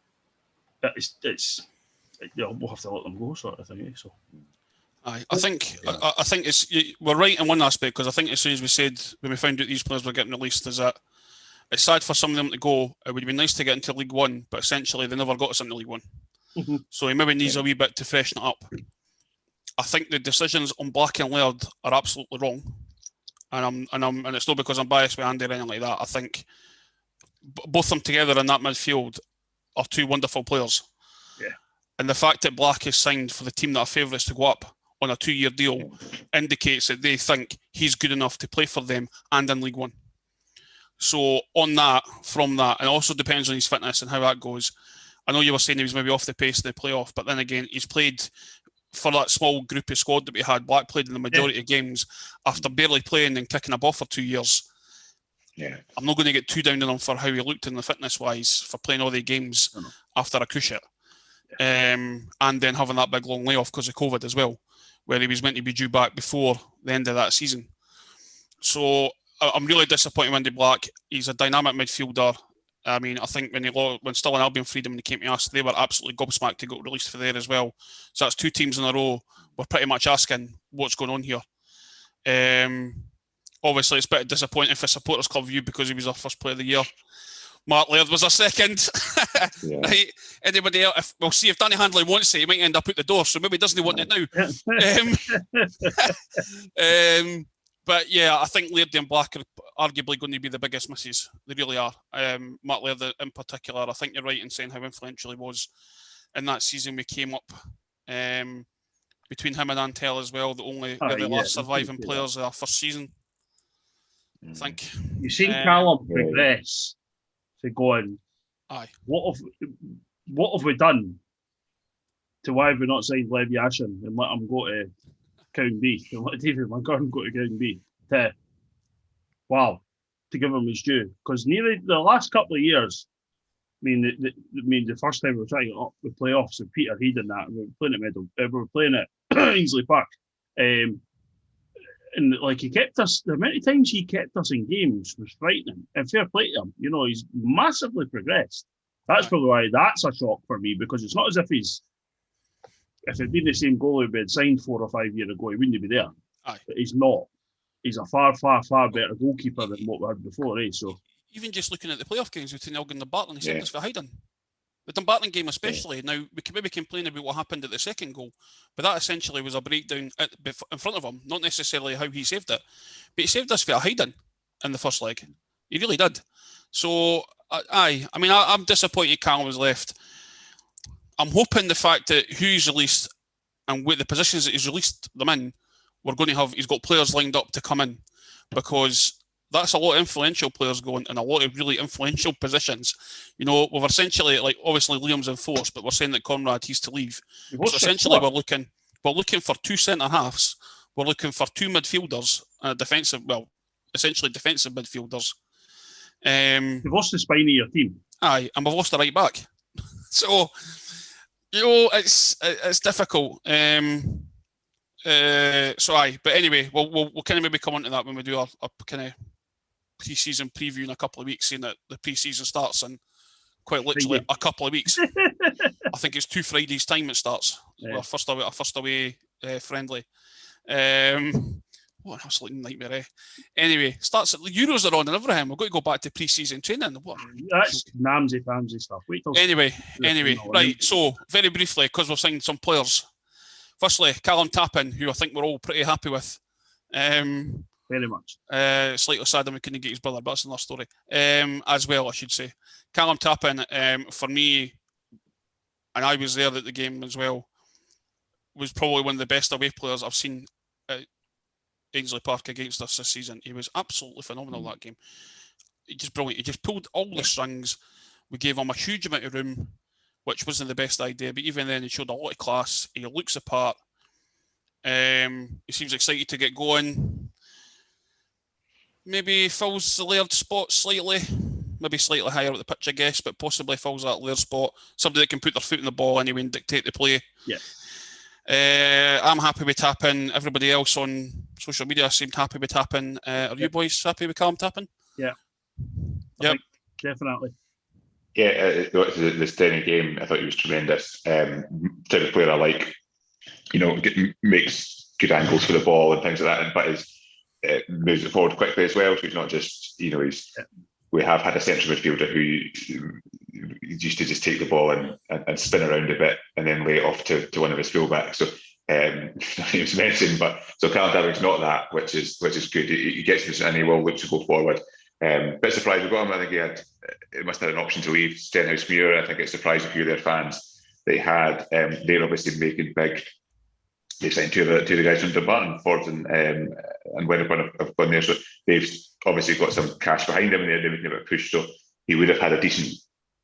we'll have to let them go, sort of thing. So. I think we're right in one aspect, because I think as soon as we said when we found out these players were getting released, is that it's sad for some of them to go. It would be nice to get into League One, but essentially they never got us into League One. Mm-hmm. So he maybe needs a wee bit to freshen it up. I think the decisions on Black and Laird are absolutely wrong, and it's not because I'm biased with Andy or anything like that. I think both of them together in that midfield are two wonderful players. Yeah. And the fact that Black is signed for the team that are favourites to go up on a 2-year deal indicates that they think he's good enough to play for them and in League One. So from that, and it also depends on his fitness and how that goes. I know you were saying he was maybe off the pace of the playoff, but then again, he's played for that small group of squad that we had. Black played in the majority of games after barely playing and kicking a ball for 2 years. Yeah, I'm not going to get too down on him for how he looked in the fitness-wise for playing all the games after a cushion. And then having that big long layoff because of COVID as well, where he was meant to be due back before the end of that season. So I'm really disappointed with Andy Black. He's a dynamic midfielder. I mean, I think when still in Albion Freedom and he came to us, they were absolutely gobsmacked to get released for there as well. So that's 2 teams in a row. We're pretty much asking what's going on here. Obviously, it's a bit disappointing for Supporters Club View because he was our first player of the year. Mark Laird was our second. Yeah. Right? Anybody else? We'll see if Danny Handley wants it. He might end up at the door, so maybe he doesn't want it now. But yeah, I think Laird and Black are arguably going to be the biggest misses. They really are. Mark Laird in particular, I think you're right in saying how influential he was in that season we came up. Between him and Antel as well, the last surviving players of our first season. I think. You've seen Callum progress to go on. Aye. What have we done to why have we not signed Levy Ashen and let him go to County B and let David McGurn go to County B? To give him his due. Because nearly the last couple of years, the first time we were trying to get up the playoffs with Peter Heed and that, we were playing at we were playing at Ainsley Park. And like he kept us, the amount of times he kept us in games was frightening. And fair play to him, he's massively progressed. That's probably why that's a shock for me, because it's not as if if he'd been the same goalie we had signed 4 or 5 years ago, he wouldn't be there. Aye. But he's not. He's a far, far, far better goalkeeper than what we had before, So even just looking at the playoff games between Elgin and Dumbarton, he saved us for hiding. The Dumbarton game especially, now we can maybe complain about what happened at the second goal, but that essentially was a breakdown in front of him, not necessarily how he saved it, but he saved us for a hiding in the first leg. He really did. So, I'm disappointed Callum was left. I'm hoping the fact that who he's released and with the positions that he's released them in, he's got players lined up to come in, because that's a lot of influential players going in a lot of really influential positions. We've essentially, obviously Liam's in force, but we're saying that Conrad, he's to leave. So essentially we're looking for 2 centre-halves, we're looking for 2 midfielders, and essentially defensive midfielders. You've lost the spine of your team. Aye, and we've lost the right back. So, it's difficult. But anyway, we'll kind of maybe come on to that when we do our kind of pre-season preview in a couple of weeks, seeing that the pre-season starts in quite literally a couple of weeks. I think it's 2 Fridays' time it starts. Yeah. Our first away friendly. What an absolute nightmare, eh? Anyway, the Euros are on and everything. We've got to go back to pre-season training. What? That's namsy-pamsy stuff. Wait till Anyway, right, so very briefly, because we've signed some players. Firstly, Callum Tappin, who I think we're all pretty happy with. Very much. Slightly sad that we couldn't get his brother, but that's another story. As well, I should say. Callum Tappin, for me, and I was there at the game as well, was probably one of the best away players I've seen at Ainsley Park against us this season. He was absolutely phenomenal that game. Just brilliant. He just pulled all the strings. We gave him a huge amount of room, which wasn't the best idea, but even then he showed a lot of class. He looks the part. He seems excited to get going. Maybe fills the Laird spot slightly. Maybe slightly higher at the pitch, I guess, but possibly fills that Laird spot. Somebody that can put their foot in the ball anyway and dictate the play. Yeah. I'm happy with Tappin. Everybody else on social media seemed happy with Tappin. Are you boys happy with Callum Tappin? Yeah. Yep. Definitely. Yeah, the Stenny game, I thought he was tremendous. Type of player I like. Makes good angles for the ball and things like that, but moves it forward quickly as well. So he's not just, we have had a central midfielder who used to just take the ball and spin around a bit and then lay it off to one of his fullbacks. So he was mentioned, but so Callum Tappin's not that, which is good. He gets this and he will look to go forward. Bit surprised we got him. I think he must have had an option to leave Stenhousemuir. I think it surprised a few of their fans they had. They're obviously making big. They signed two of the guys from Dumbarton, Forbes and Wedderburn have gone there. So they've obviously got some cash behind him and they're making a bit of push. So he would have had a decent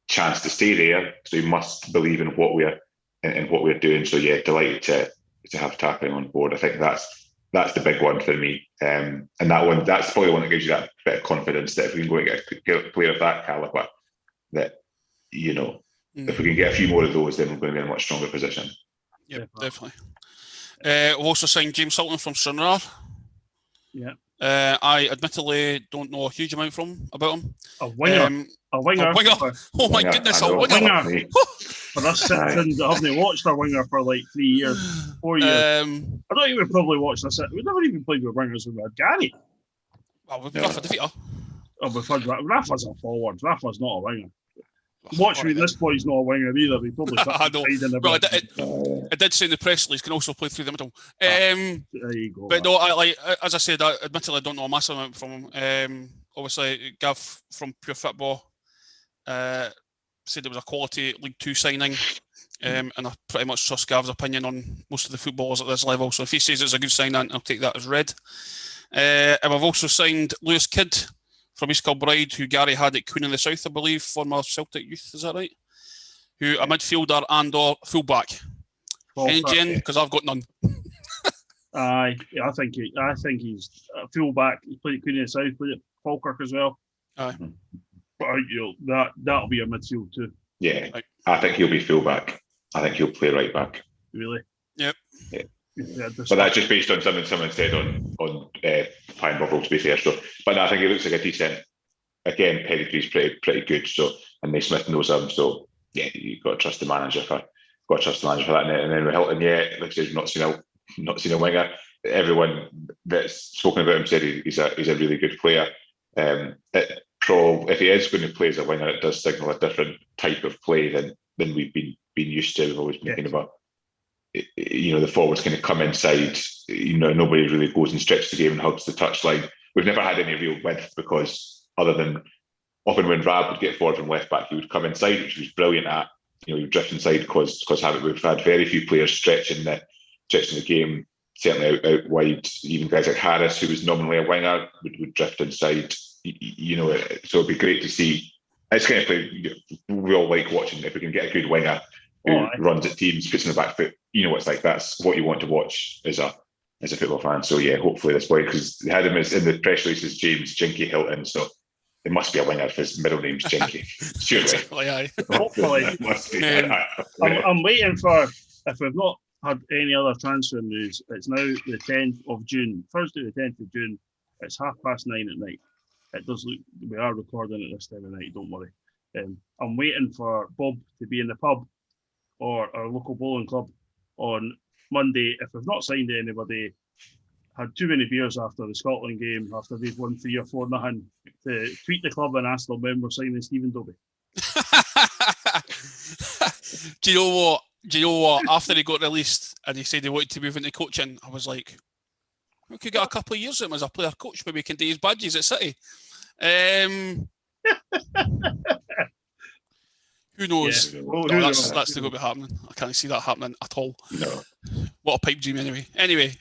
chance to stay there. So he must believe in what we're doing. So yeah, delighted to have Tapping on board. I think that's the big one for me. And that's probably the one that gives you that bit of confidence that if we can go and get a player of that calibre, that if we can get a few more of those, then we're going to be in a much stronger position. Yeah, definitely. We've also signed James Sultan from Stranraer. Yeah. I admittedly don't know a huge amount about him. A winger. A winger. Oh my goodness, a winger. For us citizens that haven't watched a winger for like 3 years, 4 years. I don't think we've probably watched this. We've never even played with wingers when we had Gary. Well, we've got Rafa Defeater. Oh, we've had Rafa's a forward. Rafa's not a winger. Watch me, this boy's not a winger either. He probably I know. Well, I did say in the press release can also play through the middle. There you go. But no, as I said, I admittedly don't know a massive amount from him. Obviously, Gav from Pure Football said it was a quality League 2 signing, and I pretty much trust Gav's opinion on most of the footballers at this level. So if he says it's a good signing, I'll take that as read. And we've also signed Lewis Kidd from East Kilbride, who Gary had at Queen of the South, I believe, former Celtic youth, is that right? Who a midfielder and or fullback. Any Jen? Because I've got none. I think he's a fullback. He played at Queen of the South, played at Falkirk as well. Aye. But that'll be a midfield too. Yeah, right. I think he'll be fullback. I think he'll play right back. Really? Yep. Yeah. But that's just based on something someone said on Pine Buffalo, to be fair. So, but no, I think he looks like a decent. Again, pedigree's pretty good. So, and Naismith knows him. So, yeah, you've got to trust the manager for that. And then with Hilton, yeah, like I said, not seen a winger. Everyone that's spoken about him said he's a really good player. If he is going to play as a winger, it does signal a different type of play than we've been used to. We've always been thinking about. The forwards kind of come inside. Nobody really goes and stretches the game and hugs the touchline. We've never had any real width because, other than often when Rab would get forward from left back, he would come inside, which he was brilliant at. He would drift inside because we've had very few players stretching the game. Certainly out wide. Even guys like Harris, who was nominally a winger, would drift inside. So it'd be great to see. It's kind of play we all like watching. If we can get a good winger who runs at teams, puts in the back foot, it's like that's what you want to watch as a football fan. So yeah, hopefully this boy, because they had him in the press release as James Jinky Hilton, so it must be a winger if his middle name's Jinky. Surely. Hopefully. Must be. I'm waiting for, if we've not had any other transfer news, it's now the 10th of June, Thursday the 10th of June. It's 9:30 at night. It does look, we are recording at this time of night, don't worry. I'm waiting for Bob to be in the pub or our local bowling club on Monday. If we've not signed anybody, had too many beers after the Scotland game, after they'd won 3 or 4-0, to tweet the club and ask them when we're signing Stephen Dobie. Do you know what? After he got released and he said he wanted to move into coaching, I was like, we could get a couple of years of him as a player coach. Maybe we can do his badges at City. Who knows? Yeah. That's the go be happening. I can't see that happening at all. No. What a pipe dream, anyway.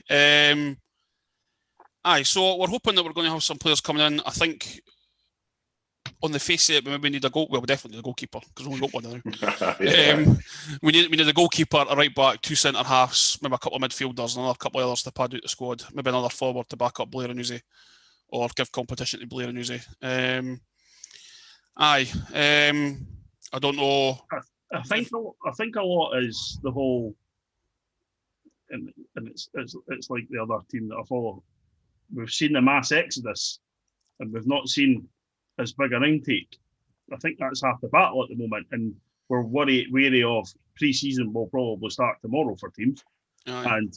So we're hoping that we're going to have some players coming in. I think on the face of it, we maybe need a goal. Well, we definitely need a goalkeeper because we only got one now. We need a goalkeeper, a right back, 2 centre halves, maybe a couple of midfielders, another couple of others to pad out the squad. Maybe another forward to back up Blair and Uzi, or give competition to Blair and Uzi. I don't know. I think a lot is the whole, and it's like the other team that I follow. We've seen the mass exodus, and we've not seen as big an intake. I think that's half the battle at the moment, and we're wary of pre-season will probably start tomorrow for teams, and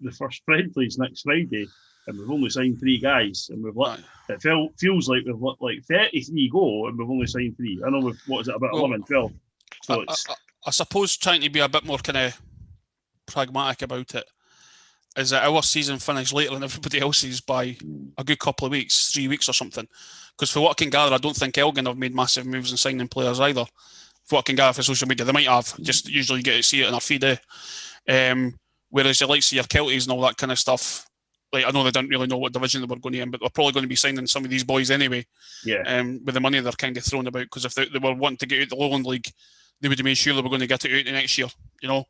the first friendly's next Friday, and we've only signed 3 guys, and we've let it feels like we've let like 33 go, and we've only signed 3. I know we've about 11, 12. So I suppose trying to be a bit more kind of pragmatic about it is that our season finished later than everybody else's by a good couple of weeks, 3 weeks or something. Because for what I can gather, I don't think Elgin have made massive moves in signing players either. For what I can gather from social media, they might have. Just usually you get to see it in our feed. Whereas you like see your Kelties and all that kind of stuff. Like, I know they didn't really know what division they were going to in, but they're probably going to be signing some of these boys anyway. Yeah. With the money they're kind of throwing about, because if they were wanting to get out the Lowland League, they would have made sure they were going to get it out the next year. You know.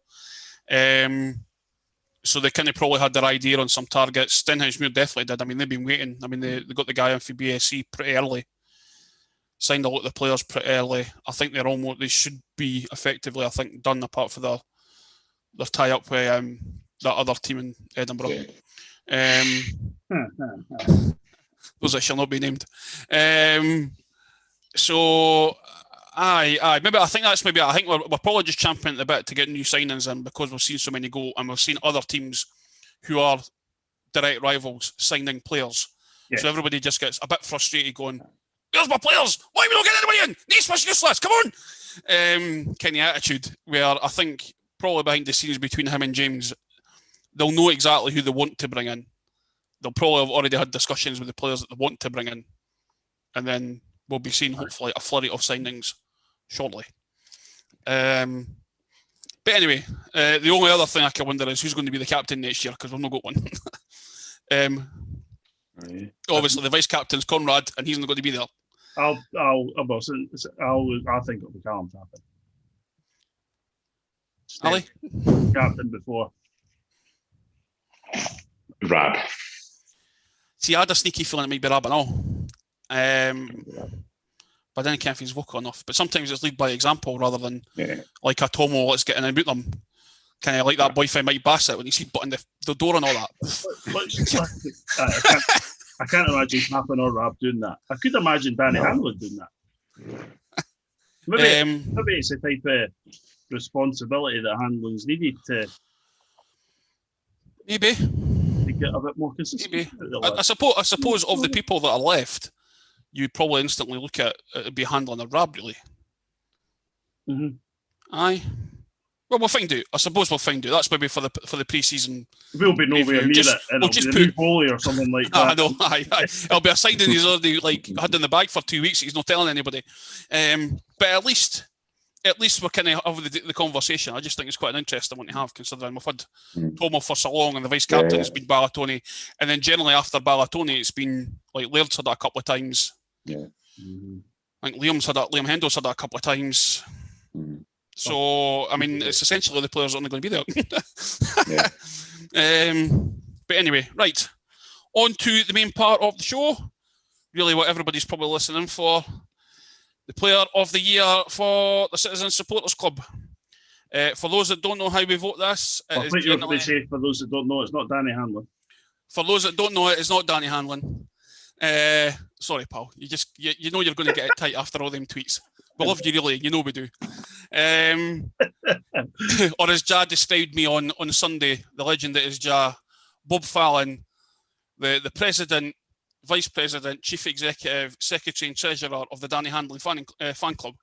So they kind of probably had their idea on some targets. Stenhousemuir definitely did. I mean, they've been waiting. I mean, they got the guy in for BSC pretty early. Signed a lot of the players pretty early. I think they should be effectively, I think, done apart for their tie-up with that other team in Edinburgh. Those that shall not be named. I think we're probably just championing a bit to get new signings in because we've seen so many go, and we've seen other teams who are direct rivals signing players. Yeah. So everybody just gets a bit frustrated going, "Where's my players? Why are we not getting anybody in? Naismith's useless, come on!" Kind of attitude where I think probably behind the scenes between him and James, they'll know exactly who they want to bring in. They'll probably have already had discussions with the players that they want to bring in, and then we'll be seeing hopefully a flurry of signings shortly. But anyway, the only other thing I can wonder is who's going to be the captain next year, because we've not got one. Obviously, the vice captain's Conrad, and he's not going to be there. I think it'll be Callum Tappan. Ali? Captain before. Rab. See, I had a sneaky feeling it might be Rab and all. But I didn't care if he's vocal enough. But sometimes it's lead by example rather than like a Tomo, let's get in and boot them. Kind of like that boyfriend Mike Bassett when he's butting the door and all that. I can't imagine Tappan or Rab doing that. I could imagine Danny Hanlon doing that. Maybe it's a type of responsibility that Hanlon's needed to get a bit more consistent. Maybe. I suppose of the people that are left, you'd probably instantly look at it be Hanlon or Rab, really. Mm-hmm. Aye. Well, we'll find out. I suppose we'll find out. That's maybe for the pre-season. We'll be nowhere near it. We'll just put Foley or something like that. I know. Aye. It'll be a signing he's already had in the bag for 2 weeks. He's not telling anybody. But at least we're kind of having the conversation. I just think it's quite an interesting one to have, considering we've had Tomo for so long, and the vice captain has been Ballatoni, and then generally after Ballatoni, it's been like Laird's had that a couple of times. Yeah. Mm-hmm. I think Liam Hendo's had that a couple of times. Mm-hmm. So, I mean, it's essentially the players are only going to be there. But anyway, right. On to the main part of the show. Really what everybody's probably listening for. The player of the year for the Citizens Supporters Club. For those that don't know how we vote this, for those that don't know, it's not Danny Hanlon. For those that don't know it, it's not Danny Hanlon. Sorry, pal. You know you're going to get it tight after all them tweets. We love you, really. You know we do. Or as Ja described me on Sunday, the legend that is Ja, Bob Fallon the president, vice president, chief executive, secretary, and treasurer of the Danny Handley fan club.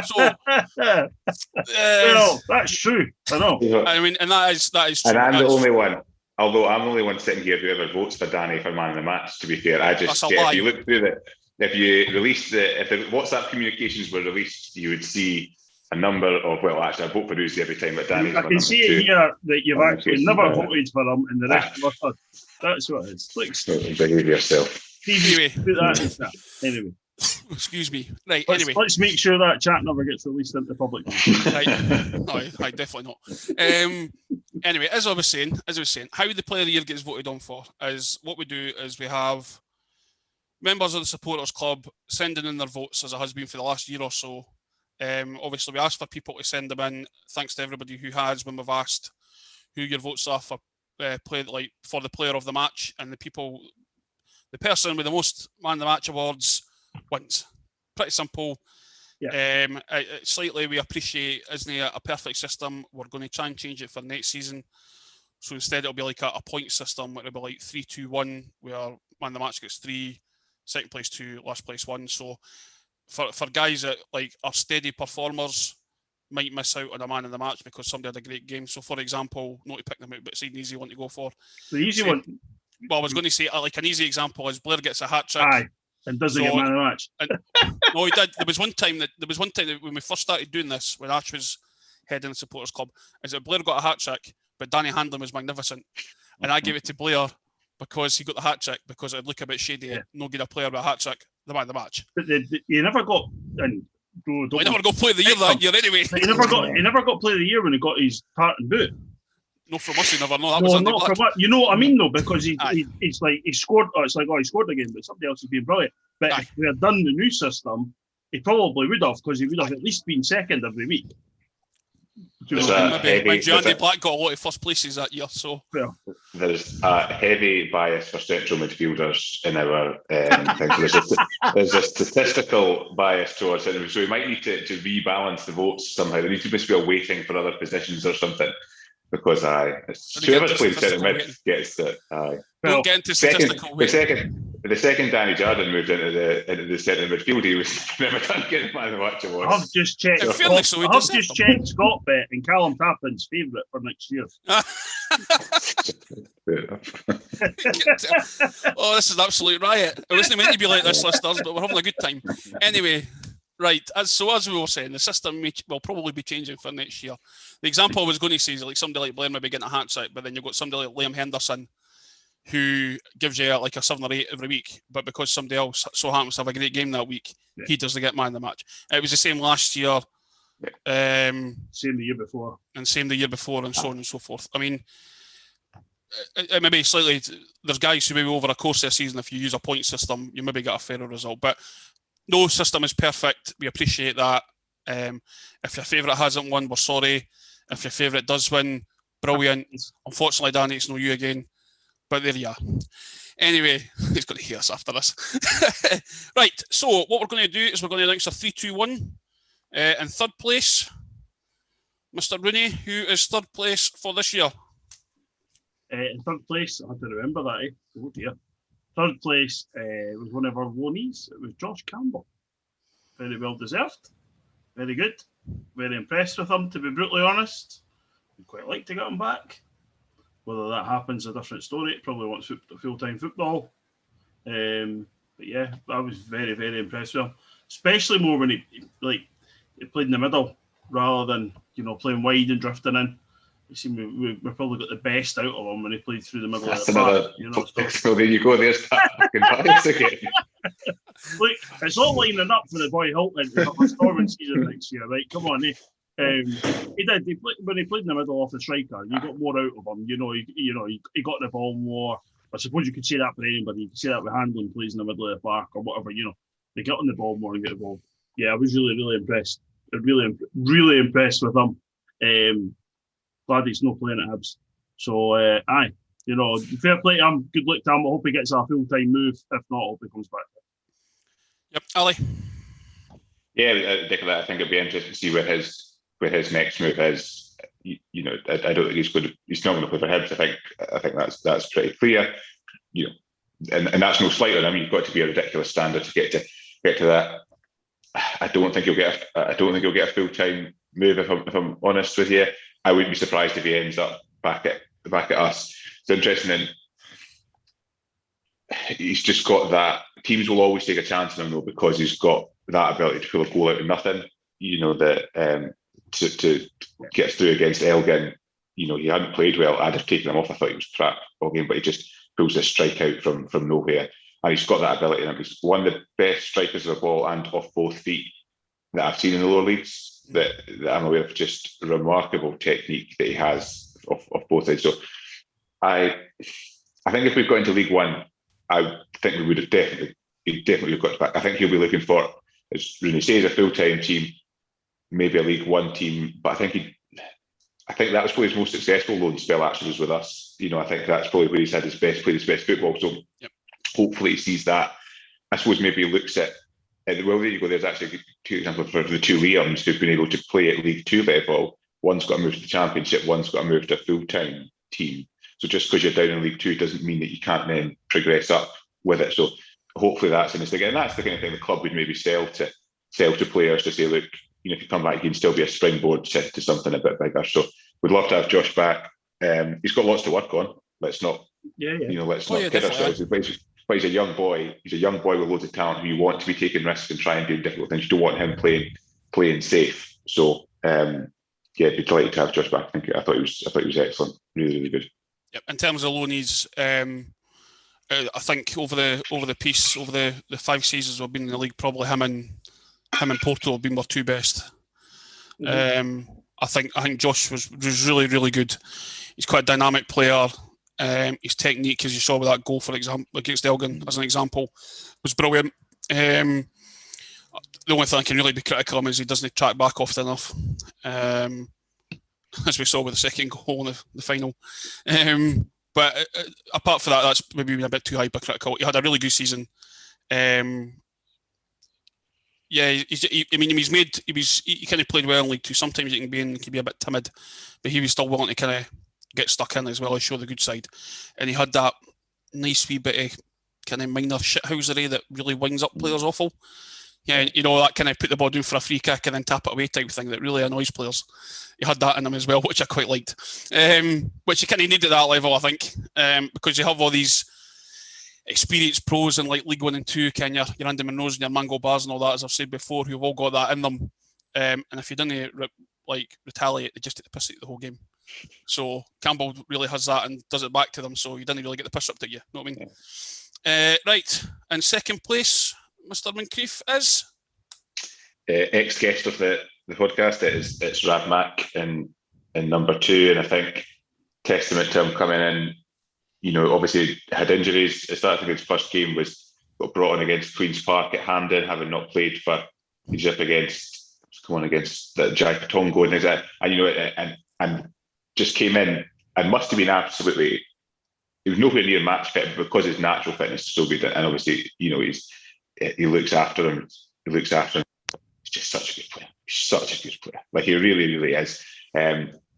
So, well, that's true. I know. I mean, and that is true. And I'm the only one. Although I'm the only one sitting here who ever votes for Danny for man of the match. To be fair, if you look through if you release if the WhatsApp communications were released, you would see a number of, well, actually, I vote for Uzi every time, but Danny's I can see it here that you've actually never voted for him, and the rest of us. That's what it's like. Behave yourself. Anyway, put that in anyway. Excuse me. Right. Let's make sure that chat never gets released into the public. Right. No, definitely not. Anyway, as I was saying, how the Player of the Year gets voted on for is what we do is we have members of the supporters club sending in their votes, as it has been for the last year or so. Obviously, we ask for people to send them in. Thanks to everybody who has when we've asked who your votes are for for the player of the match, and the person with the most man of the match awards wins. Pretty simple. Yeah. Slightly, we appreciate, isn't it, a perfect system. We're going to try and change it for next season. So instead, it'll be like a point system. It'll be like 3-2-1, where man of the match gets 3, second place 2, last place 1. So for guys that are steady performers, might miss out on a man of the match because somebody had a great game. So, for example, not to pick them out, but it's an easy one to go for. The easy one. Well, I was going to say, an easy example is Blair gets a hat trick. Aye, and doesn't get man of the match. No, he did. There was one time that when we first started doing this, when Ash was heading the supporters club, is that Blair got a hat trick, but Danny Handlin was magnificent, and I gave it to Blair because he got the hat trick because it'd look a bit shady. No get a player with a hat trick, the man of the match. But you never got. And he never got Player of the Year that year anyway. He never got Player of the Year when he got his tartan boot. No, from us, he never. No, that was not from what. You know what I mean, though, because he scored. It's like, he scored again, but somebody else has been brilliant. But if we had done the new system, he probably would have, because he would have at least been second every week. Maybe Andy Black got a lot of first places that year, so there's a heavy bias for central midfielders in our thing. There's a statistical bias towards it, so we might need to rebalance the votes somehow. There needs to be a waiting for other positions or something, because whoever's playing centre mid gets it. Don't get into statistical waiting. The second Danny Jardine moved into the centre midfield, he was never done getting man of the match awards. I've just checked. Scotbet, and Callum Tappan's favourite for next year. Oh, this is an absolute riot. It wasn't meant to be like this, listeners, but we're having a good time. Anyway, right. As we were saying, the system will probably be changing for next year. The example I was going to say is like somebody like Blair maybe getting a hat trick, but then you've got somebody like Liam Henderson who gives you like a 7 or 8 every week, but because somebody else so happens to have a great game that week, he doesn't get man of the match. It was the same last year, same the year before, and same the year before, and so on and so forth. I mean, it may be slightly. There's guys who maybe over a course of a season, if you use a point system, you maybe get a fairer result. But no system is perfect. We appreciate that. If your favourite hasn't won, we're sorry. If your favourite does win, brilliant. Unfortunately, Danny, it's no you again. But there you are. Anyway, he's going to hear us after this. Right, so what we're going to do is we're going to announce a 3-2-1. In third place, Mr. Rooney, who is third place for this year? In third place, I have to remember that. Oh dear. Third place was one of our loanees. It was Josh Campbell. Very well deserved. Very good. Very impressed with him, to be brutally honest. I'd quite like to get him back. Whether that happens is a different story. It probably wants full-time football. But yeah, I was very, very impressed with him. Especially more when he played in the middle rather than, playing wide and drifting in. You see, we probably got the best out of him when he played through the middle of the park. So there you go. There's that fucking bias again. Look, it's all lining up for the boy Hilton to have a storming season next year, right? Come on, he did. When he played in the middle off the striker, you got more out of him. He got the ball more. I suppose you could say that for anybody. You could say that with Handlin plays in the middle of the park or whatever. They get on the ball more and get the ball. Yeah, I was really, really impressed. Really, really impressed with him. Glad he's not playing at Hibs. So, fair play to him. Good luck to him. I hope he gets a full-time move. If not, I hope he comes back. Yep, Ali. Yeah, I think it'd be interesting to see where his next move is. I don't think he's not going to play for Hibs. I think that's pretty clear. and that's no slight on him. You've got to be a ridiculous standard to get to that. I don't think he'll get a full-time move. If I'm honest with you, I wouldn't be surprised if he ends up back at us. It's interesting. And he's just got that. Teams will always take a chance on him though, because he's got that ability to pull a goal out of nothing. That to get through against Elgin. He hadn't played well. I'd have taken him off. I thought he was crap all game, but he just pulls a strike out from nowhere. And he's got that ability. And he's one of the best strikers of the ball and off both feet that I've seen in the lower leagues. That I'm aware of. Just remarkable technique that he has off both sides. So I think if we've got into League One, I think we would have definitely got to back. I think he'll be looking for, as Rooney says, a full-time team, maybe a League One team. But I think that was probably his most successful loan spell actually was with us. I think that's probably where he's had played his best football. So hopefully he sees that. I suppose maybe he looks at well, there you go. There's actually two examples for the two Liams who've been able to play at League Two level. One's got to move to the Championship. One's got to move to a full-time team. So just because you're down in League Two doesn't mean that you can't then progress up with it. So hopefully that's in this again. That's the kind of thing the club would maybe sell to players to say, look, if you come back, you can still be a springboard to something a bit bigger. So we'd love to have Josh back. He's got lots to work on. Let's not, let's not kid ourselves. But he's a young boy. He's a young boy with loads of talent who you want to be taking risks and trying and doing difficult things. You don't want him playing safe. So be delighted to have Josh back. I thought he was excellent. Really, really good. Yep. In terms of loanees, I think over the 5 seasons we've been in the league, probably him and Porto have been our two best. Mm-hmm. I think Josh was really, really good. He's quite a dynamic player. His technique, as you saw with that goal, for example, against Elgin, as an example, was brilliant. The only thing I can really be critical of him is he doesn't track back often enough, as we saw with the second goal in the final. But apart from that, that's maybe a bit too hypercritical. He had a really good season. He kind of played well in League Two. Sometimes he can be a bit timid, but he was still willing to kind of get stuck in as well as show the good side. And he had that nice wee bit of kind of minor shithousery that really winds up players awful. Yeah, that kind of put the ball down for a free kick and then tap it away type thing that really annoys players. He had that in him as well, which I quite liked. Which you kind of need at that level, I think, because you have all these experienced pros in like League 1 and 2, your Andy Monroes and your Mango Bars and all that, as I've said before, who've all got that in them. And if you didn't retaliate, they just take the piss out of the whole game. So Campbell really has that and does it back to them, so you didn't really get the piss up at you. Know what I mean? Yeah. Right. In second place, Mr. Moncrief is ex-guest of the podcast. It's Rab Mack in number 2, and I think testament to him coming in. Obviously had injuries. It started his first game got brought on against Queen's Park at Hampden, having not played for Egypt against Jack Tongo and things like that. And just came in and must have been absolutely. He was nowhere near match fit because his natural fitness is so good, and obviously he looks after him. He's just such a good player. He's such a good player. Like he really, really is.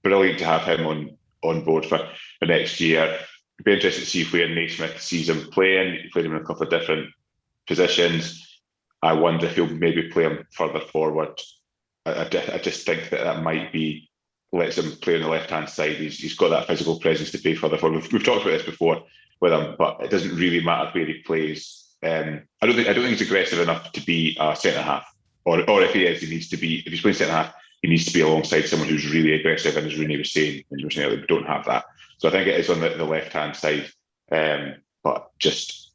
Brilliant to have him on board for next year. It'd be interesting to see where Naismith sees him playing. He played him in a couple of different positions. I wonder if he'll maybe play him further forward. I just think that might be. Lets him play on the left-hand side. He's got that physical presence to play further forward. We've talked about this before with him, but it doesn't really matter where he plays. I don't think he's aggressive enough to be a centre half, or if he is, he needs to be. If he's playing centre half, he needs to be alongside someone who's really aggressive. And as Rooney was saying, we don't have that. So I think it is on the left-hand side, but just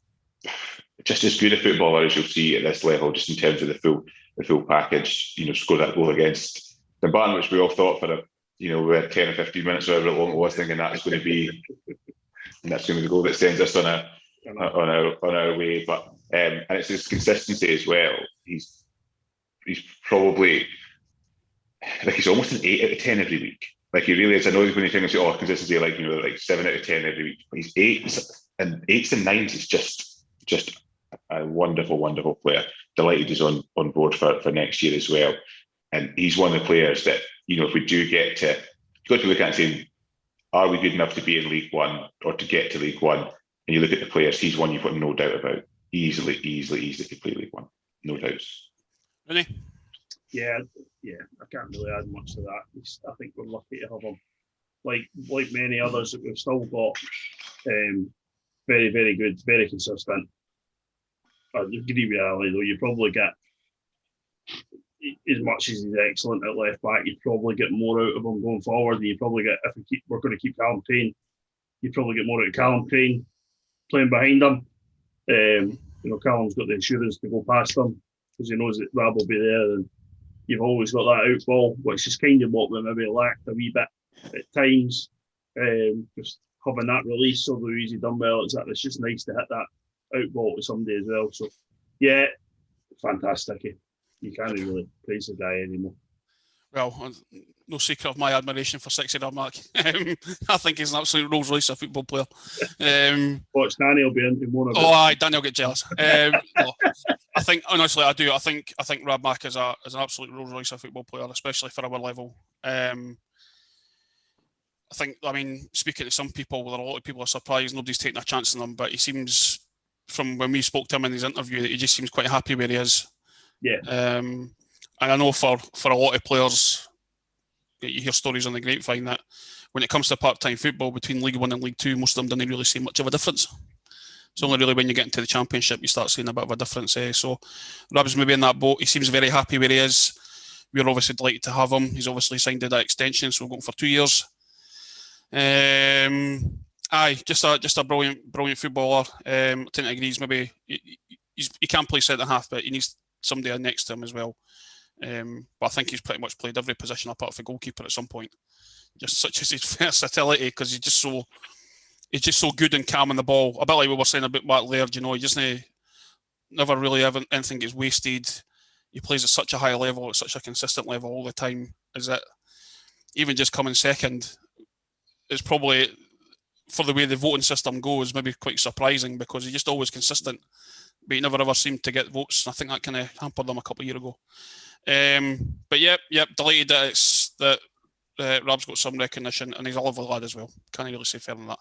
as good a footballer as you'll see at this level, just in terms of the full package. Scored that goal against Dumbarton, which we all thought for we had 10 or 15 minutes, however long it was, thinking that's going to be the goal that sends us on our way. But and it's his consistency as well. He's probably he's almost an 8 out of 10 every week. Like he really is. I know when you think of consistency, like 7 out of 10 every week. But he's 8s and 9s. Is just a wonderful, wonderful player. Delighted he's on board for next year as well. And he's one of the players that, if we do get to, you've got to look at and say, are we good enough to be in League One or to get to League One? and you look at the players, he's one you've got no doubt about. Easily could play League One. No doubts. Really? Yeah, I can't really add much to that. I think we're lucky to have him. Like many others that we've still got, very, very good, very consistent. I agree with Ali, though. You probably get, as much as he's excellent at left back, you probably get more out of him going forward. And you probably get, if we're going to keep Callum Crane, you probably get more out of Callum Crane playing behind him. Callum's got the insurance to go past him because he knows that Rab will be there, and you've always got that out ball, which is kind of what we maybe lacked a wee bit at times. Just having that release, although easy done well, it's just nice to hit that out ball to somebody as well. So, yeah, fantastic. You can't really praise the guy anymore. Well, no secret of my admiration for 60 Mark. I think he's an absolute Rolls Royce of football player. Watch Daniel be into one of it. Oh, aye, Daniel get jealous. No, I think, honestly, I do. I think Rab Mack is an absolute Rolls Royce of football player, especially for our level. I mean, speaking to some people, a lot of people are surprised nobody's taking a chance on him, but he seems, from when we spoke to him in his interview, that he just seems quite happy where he is. Yeah. And I know for a lot of players, you hear stories on the grapevine that when it comes to part-time football between League One and League Two, most of them don't really see much of a difference. It's only really when you get into the Championship you start seeing a bit of a difference. So Rab's maybe in that boat. He seems very happy where he is. We're obviously delighted to have him. He's obviously signed that extension, so we're going for 2 years. Just a brilliant footballer. I think I agree. Maybe he can play centre half, but he needs somebody next to him as well. But I think he's pretty much played every position apart from goalkeeper at some point. Just such as his versatility, because he's just so good and calm on the ball. A bit like we were saying about Matt Laird, he just never really anything gets wasted. He plays at such a high level, at such a consistent level all the time. Is that even just coming second is probably, for the way the voting system goes, maybe quite surprising, because he's just always consistent, but he never ever seemed to get votes. I think that kind of hampered them a couple of years ago. But yep, delighted that Rab's got some recognition, and he's a lovely lad as well. Can't really say fairer than that.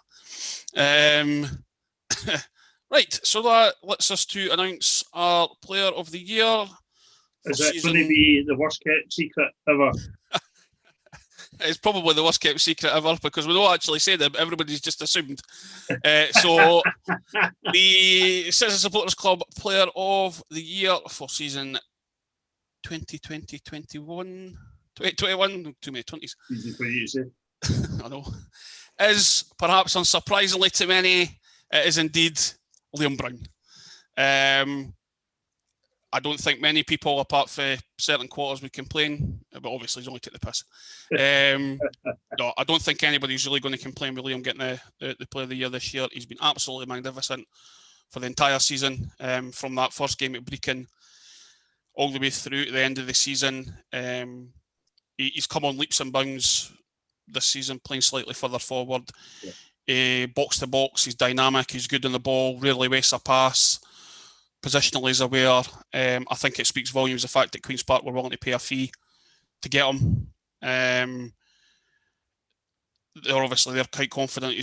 Right, so that lets us to announce our Player of the Year. Is it going to be the worst kept secret ever? It's probably the worst kept secret ever, because we don't actually say that, everybody's just assumed. So the Citizen Supporters Club Player of the Year for season 2020-21, 2021, too many 20s. Easy for you to say. I know. Is, perhaps unsurprisingly to many, it is indeed Liam Brown. I don't think many people, apart from certain quarters, would complain, but obviously he's only took the piss. No, I don't think anybody's really going to complain with Liam getting the Player of the Year this year. He's been absolutely magnificent for the entire season, from that first game at Brecon all the way through to the end of the season. He's come on leaps and bounds this season, playing slightly further forward. Yeah. Box to box, he's dynamic, he's good on the ball, rarely wastes a pass. Positionally, he's aware. I think it speaks volumes the fact that Queen's Park were willing to pay a fee to get him. They're quite confident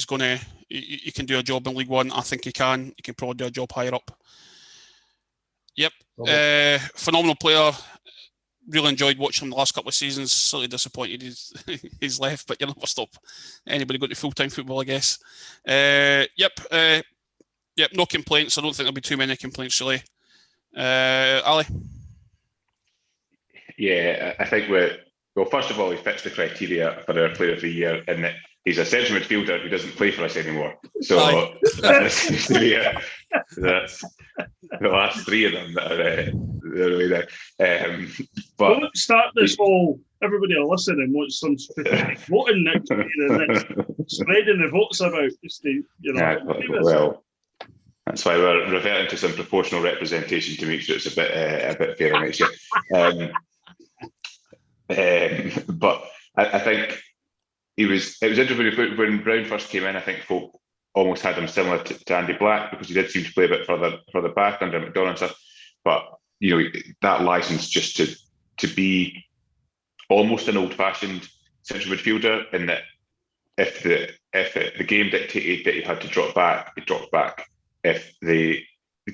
he can do a job in League One. I think he can. He can probably do a job higher up. Yep. Phenomenal player. Really enjoyed watching him the last couple of seasons. Slightly disappointed he's left, but you'll never stop anybody going to full-time football, I guess. Yep, no complaints. I don't think there'll be too many complaints, really. Ali? Yeah, I think first of all, he fits the criteria for our Player of the Year in that he's a central midfielder who doesn't play for us anymore. So that seems to be that's the last three of them that are really there. But don't start this whole everybody will listen and wants some specific voting next year and spreading the votes about. Just to, well, that's why we're reverting to some proportional representation to make sure it's a bit fairer next year. But I think it was interesting when Brown first came in. I think folk almost had him similar to Andy Black, because he did seem to play a bit further back under McDonald and stuff. But that license just to be almost an old-fashioned central midfielder, in that if the game dictated that he had to drop back, he dropped back. If the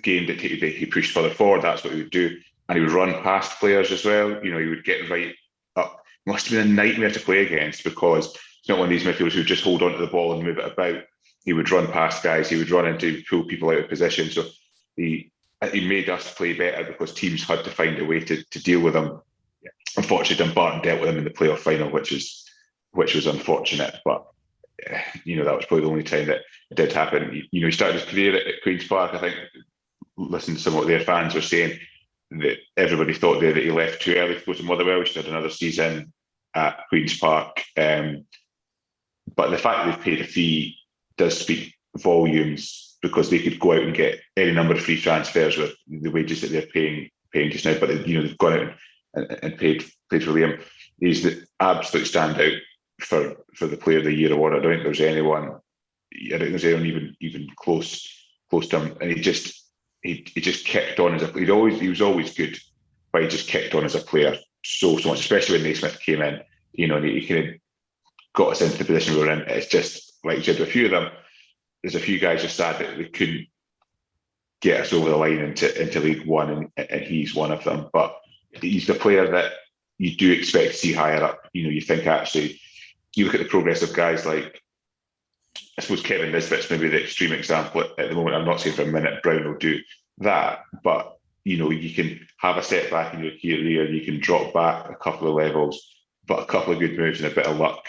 game dictated that he pushed further forward, that's what he would do. And he would run past players as well. He would get right up. It must have been a nightmare to play against, because it's not one of these midfielders who just hold on to the ball and move it about. He would run past guys. He would run into, pull people out of position. So he made us play better, because teams had to find a way to deal with him. Yeah. Unfortunately, Dumbarton dealt with him in the playoff final, which was unfortunate. But that was probably the only time that it did happen. He started his career at Queen's Park. I think, listening to some of what their fans were saying, that everybody thought there that he left too early to go to Motherwell. He had another season at Queen's Park. But the fact that they've paid a fee does speak volumes, because they could go out and get any number of free transfers with the wages that they're paying just now. But they've gone out and paid for Liam. He's the absolute standout for the Player of the Year award. I don't think there's anyone. I don't think there's anyone even close to him. And he just kicked on as a. He was always good, but he just kicked on as a player so much, especially when Naismith came in. And he kind of got us into the position we were in. It's just like you said, a few of them. There's a few guys just sad that they couldn't get us over the line into League One, and he's one of them. But he's the player that you do expect to see higher up. You think, actually, you look at the progress of guys like, I suppose Kevin Nisbet's maybe the extreme example at the moment. I'm not saying for a minute Brown will do that, but you can have a setback in your career, you can drop back a couple of levels, but a couple of good moves and a bit of luck.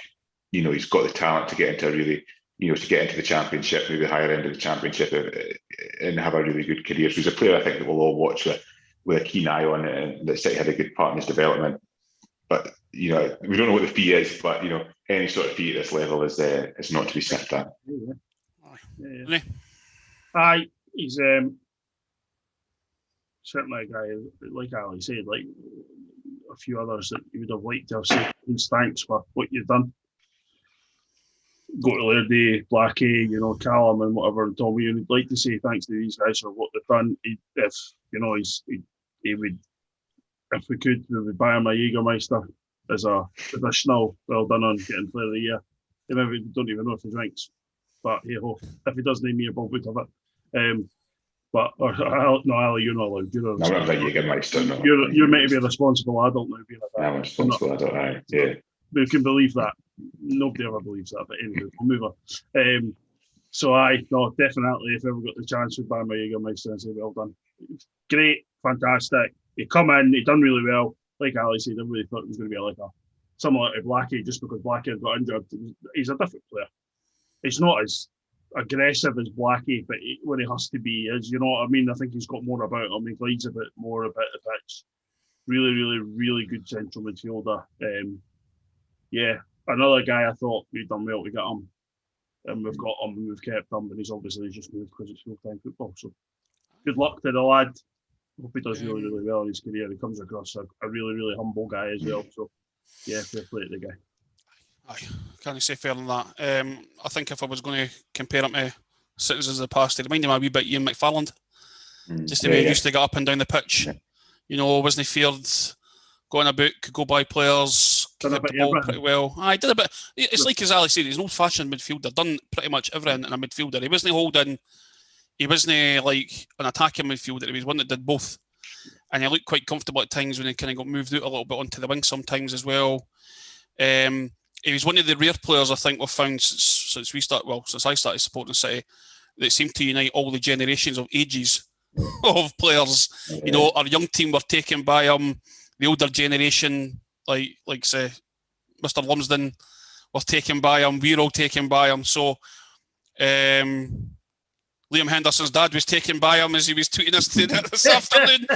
He's got the talent to get into to get into the Championship, maybe the higher end of the Championship, and have a really good career. So he's a player I think that we'll all watch with a keen eye on, and that City had a good part in his development. But we don't know what the fee is, but any sort of fee at this level is not to be sniffed at. Yeah. Aye, he's certainly a guy, like Ali said, like a few others that you would have liked to have said, thanks for what you've done. Go to Lairdy, Blackie, Callum and whatever, and Tommy, and he'd like to say thanks to these guys for what they've done. He would, if we could, we would buy him a Jägermeister as a traditional well done on getting Player of the Year. He maybe don't even know if he drinks, but if he doesn't, me or Bob would have it. No, Ali, you're not allowed. I'm not a Jägermeister. No. You're meant to be a responsible adult now. Being like that. I'm a responsible adult. Aye, yeah. We can believe that. Nobody ever believes that, but anyway, we'll move on. Definitely, if ever got the chance, we'd buy my Jägermeister and say, well done. Great, fantastic. He come in, he done really well. Like Ali said, everybody thought it was going to be someone like Blackie, just because Blackie had got injured. He's a different player. He's not as aggressive as Blackie, but when he has to be, you know what I mean? I think he's got more about him. He glides a bit more about the pitch. Really, really, really good central midfielder. Another guy I thought we'd done well to get him. And we've got him and we've kept him, and he's obviously just moved because it's full-time football. So good luck to the lad. Hope he does really, really well in his career. He comes across a really, really humble guy as well. So, fair play to the guy. Aye, can't say fairer than that. I think if I was going to compare him to citizens of the past, he reminded me a wee bit of Ian McFarland. Just the way he used to get up and down the pitch. Wasn't feared, going about, could go by players, could hit the ball pretty well. I did a bit. It's like as Ali said, he's an old-fashioned midfielder, done pretty much everything in a midfielder. He wasn't holding. He wasn't like an attacking midfielder. He was one that did both. And he looked quite comfortable at times when he kind of got moved out a little bit onto the wing sometimes as well. He was one of the rare players I think we've found since I started supporting City that seemed to unite all the generations of ages of players. Our young team were taken by him. The older generation, like say, Mr. Lumsden, were taken by him. We're all taken by him. So, Liam Henderson's dad was taken by him as he was tweeting us this afternoon.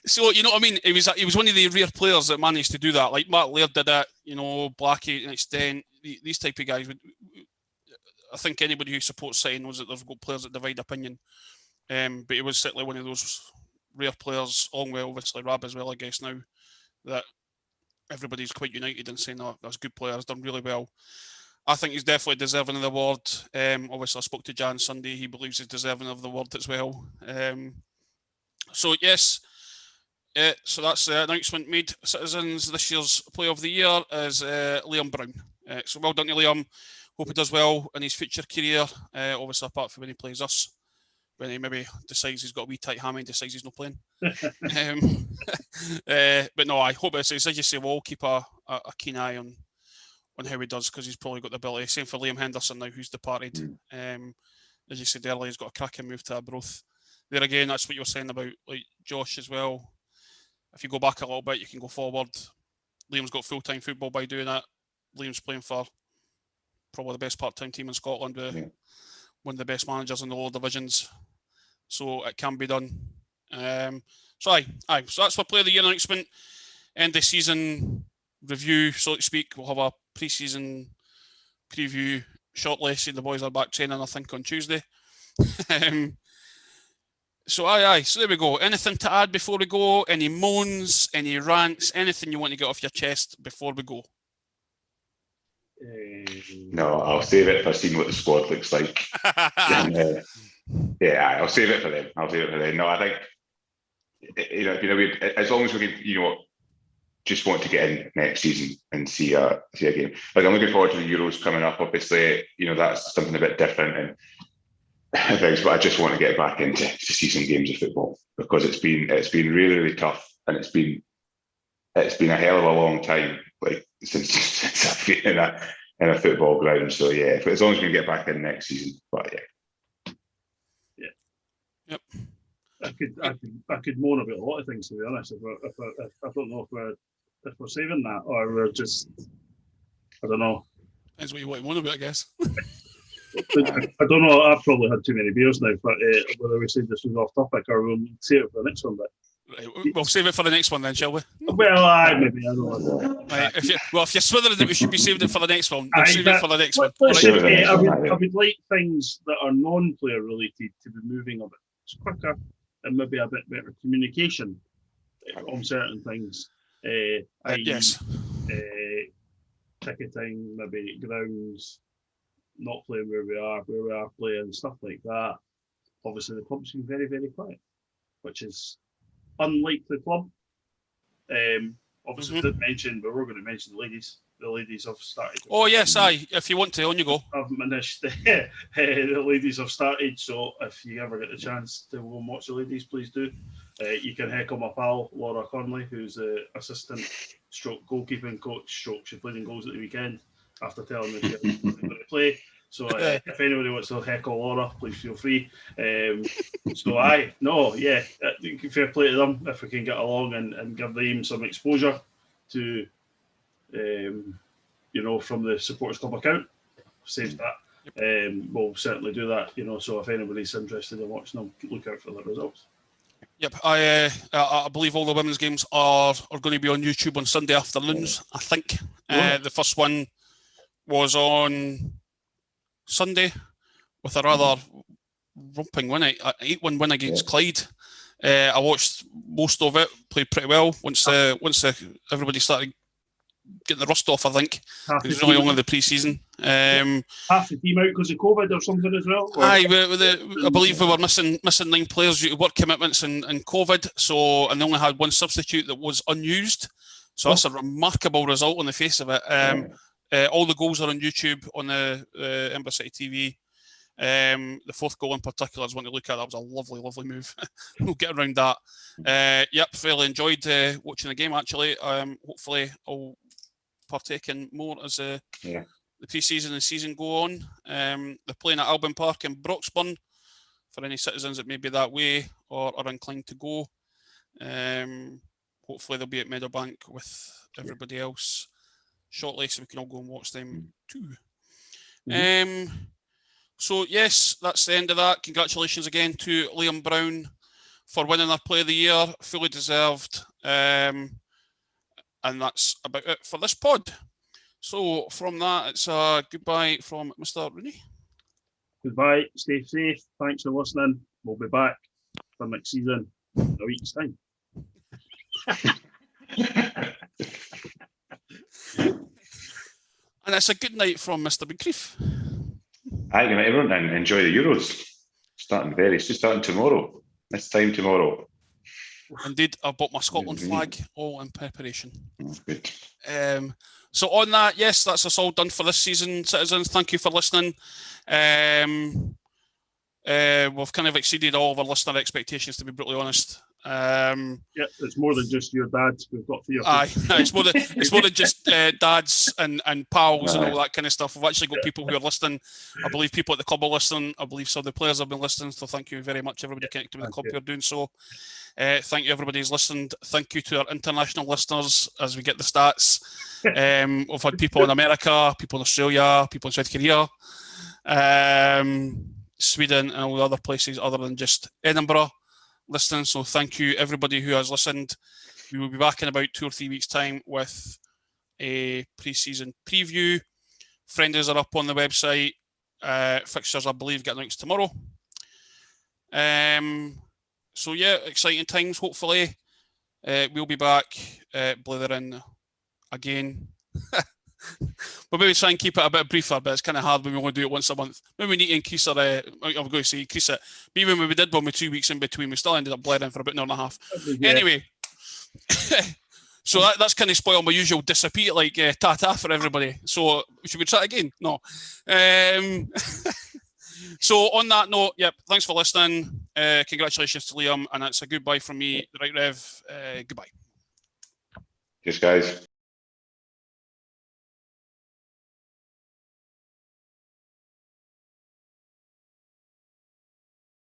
So you know what I mean. He was one of the rare players that managed to do that. Like Mark Laird did it. Blackie to an extent. These type of guys. I think anybody who supports City knows that they've got players that divide opinion. But he was certainly one of those rare players, along with obviously Rab as well, I guess now, that everybody's quite united in saying, that's a good player, has done really well. I think he's definitely deserving of the award. Obviously, I spoke to Jan Sunday. He believes he's deserving of the award as well. So that's the announcement made. Citizens, this year's Player of the Year is Liam Brown. So well done to Liam. Hope he does well in his future career. Obviously, apart from when he plays us, when he maybe decides he's got a wee tight hammy and decides he's not playing. But no, I hope it's as you say, we'll all keep a keen eye on how he does, because he's probably got the ability. Same for Liam Henderson now, who's departed. As you said earlier, he's got a cracking move to Arbroath. There again, that's what you were saying about like Josh as well. If you go back a little bit, you can go forward. Liam's got full-time football by doing that. Liam's playing for probably the best part-time team in Scotland, with one of the best managers in the lower divisions. So it can be done. So that's for Player of the Year announcement. End of season review, so to speak. We'll have a pre-season preview shortly. See, the boys are back training, I think, on Tuesday. So there we go. Anything to add before we go? Any moans, any rants, anything you want to get off your chest before we go? No, I'll save it for seeing what the squad looks like. I'll save it for them. No, I think as long as we can, just want to get in next season and see a game. Like, I'm looking forward to the Euros coming up. Obviously, that's something a bit different and things. But I just want to get back into see some games of football, because it's been really, really tough, and it's been a hell of a long time, like since I've been in a football ground. So yeah, as long as we can get back in next season. But Yep. I could moan about a lot of things, to be honest. If I don't know if we're saving that, or we're just, I don't know. Depends what you want to moan about, I guess. I don't know. I've probably had too many beers now, but whether we say this was off topic or we'll save it for the next one. But Right, we'll save it for the next one then, shall we? Well, maybe, I don't know. Right, if you're swithering that we should be saving it for the next one, we'll save it for the next one. I would like things that are non-player related to be moving a bit quicker, and maybe a bit better communication on certain things. Yes. Ticketing, maybe grounds, not playing where we are playing, stuff like that. Obviously, the club's been very, very quiet, which is unlike the club. Obviously, we did mention, but we're going to mention the ladies. The ladies have started. Oh yes, if you want to, on you go. I've finished. The ladies have started, so if you ever get the chance to go and watch the ladies, please do. You can heckle my pal Laura Conley, who's the assistant stroke goalkeeping coach. She played in goals at the weekend after telling me she wasn't going to play. So if anybody wants to heckle Laura, please feel free. Fair play to them if we can get along and give them some exposure to, from the supporters club account. Saves that. We'll certainly do that. So if anybody's interested in watching them, look out for the results. Yep, I believe all the women's games are going to be on YouTube on Sunday afternoons. I think the first one was on Sunday with a rather romping win, 8-1 win against Clyde. I watched most of it, played pretty well once everybody started getting the rust off. I think it was really only the pre-season. Half the team out because of COVID or something as well. I believe we were missing 9 players due to work commitments and COVID. And they only had one substitute that was unused. So that's a remarkable result on the face of it. All the goals are on YouTube on the Edinburgh City TV. The fourth goal in particular is one to look at. That was a lovely, lovely move. We'll get around that. Fairly enjoyed watching the game, actually. Hopefully I'll partake in more as the pre-season and season go on. They're playing at Albion Park in Broxburn for any citizens that may be that way or are inclined to go. Hopefully they'll be at Meadowbank with everybody else shortly, so we can all go and watch them too. So yes, that's the end of that. Congratulations again to Liam Brown for winning our Player of the Year, fully deserved. And that's about it for this pod. So from that, it's a goodbye from Mr. Rooney. Goodbye, stay safe. Thanks for listening. We'll be back for next season in a week's time. And it's a good night from Mr. Bencreef. Hi, good night, everyone, and enjoy the Euros. Starting tomorrow. This time tomorrow. Indeed, I've bought my Scotland Indeed. flag, all in preparation. Good. So on that, yes, that's us all done for this season, citizens. Thank you for listening. We've kind of exceeded all of our listener expectations, to be brutally honest. Yeah, it's more than just your dad. We've got three. It's more than just dads and pals and all that kind of stuff. We've actually got people who are listening. I believe people at the club are listening. I believe some of the players have been listening. So thank you very much, everybody connected with the club who are doing so. Thank you, everybody who's listened. Thank you to our international listeners as we get the stats. We've had people in America, people in Australia, people in South Korea, Sweden, and all the other places other than just Edinburgh listening. So thank you, everybody who has listened. We will be back in about 2 or 3 weeks' time with a pre-season preview. Friendlies are up on the website. Fixtures, I believe, get announced tomorrow. So yeah, exciting times. Hopefully, we'll be back blithering again. But maybe try and keep it a bit briefer, but it's kind of hard when we only do it once a month. Maybe we need to increase our, I'm going to say increase it. But even when we did one with 2 weeks in between, we still ended up blaring for about an hour and a half. Yeah. Anyway, so that's kind of spoiled my usual disappear, like ta-ta for everybody. So should we try again? No. So on that note, yep, thanks for listening. Congratulations to Liam, and that's a goodbye from me, the Right Rev. Goodbye. Cheers, guys.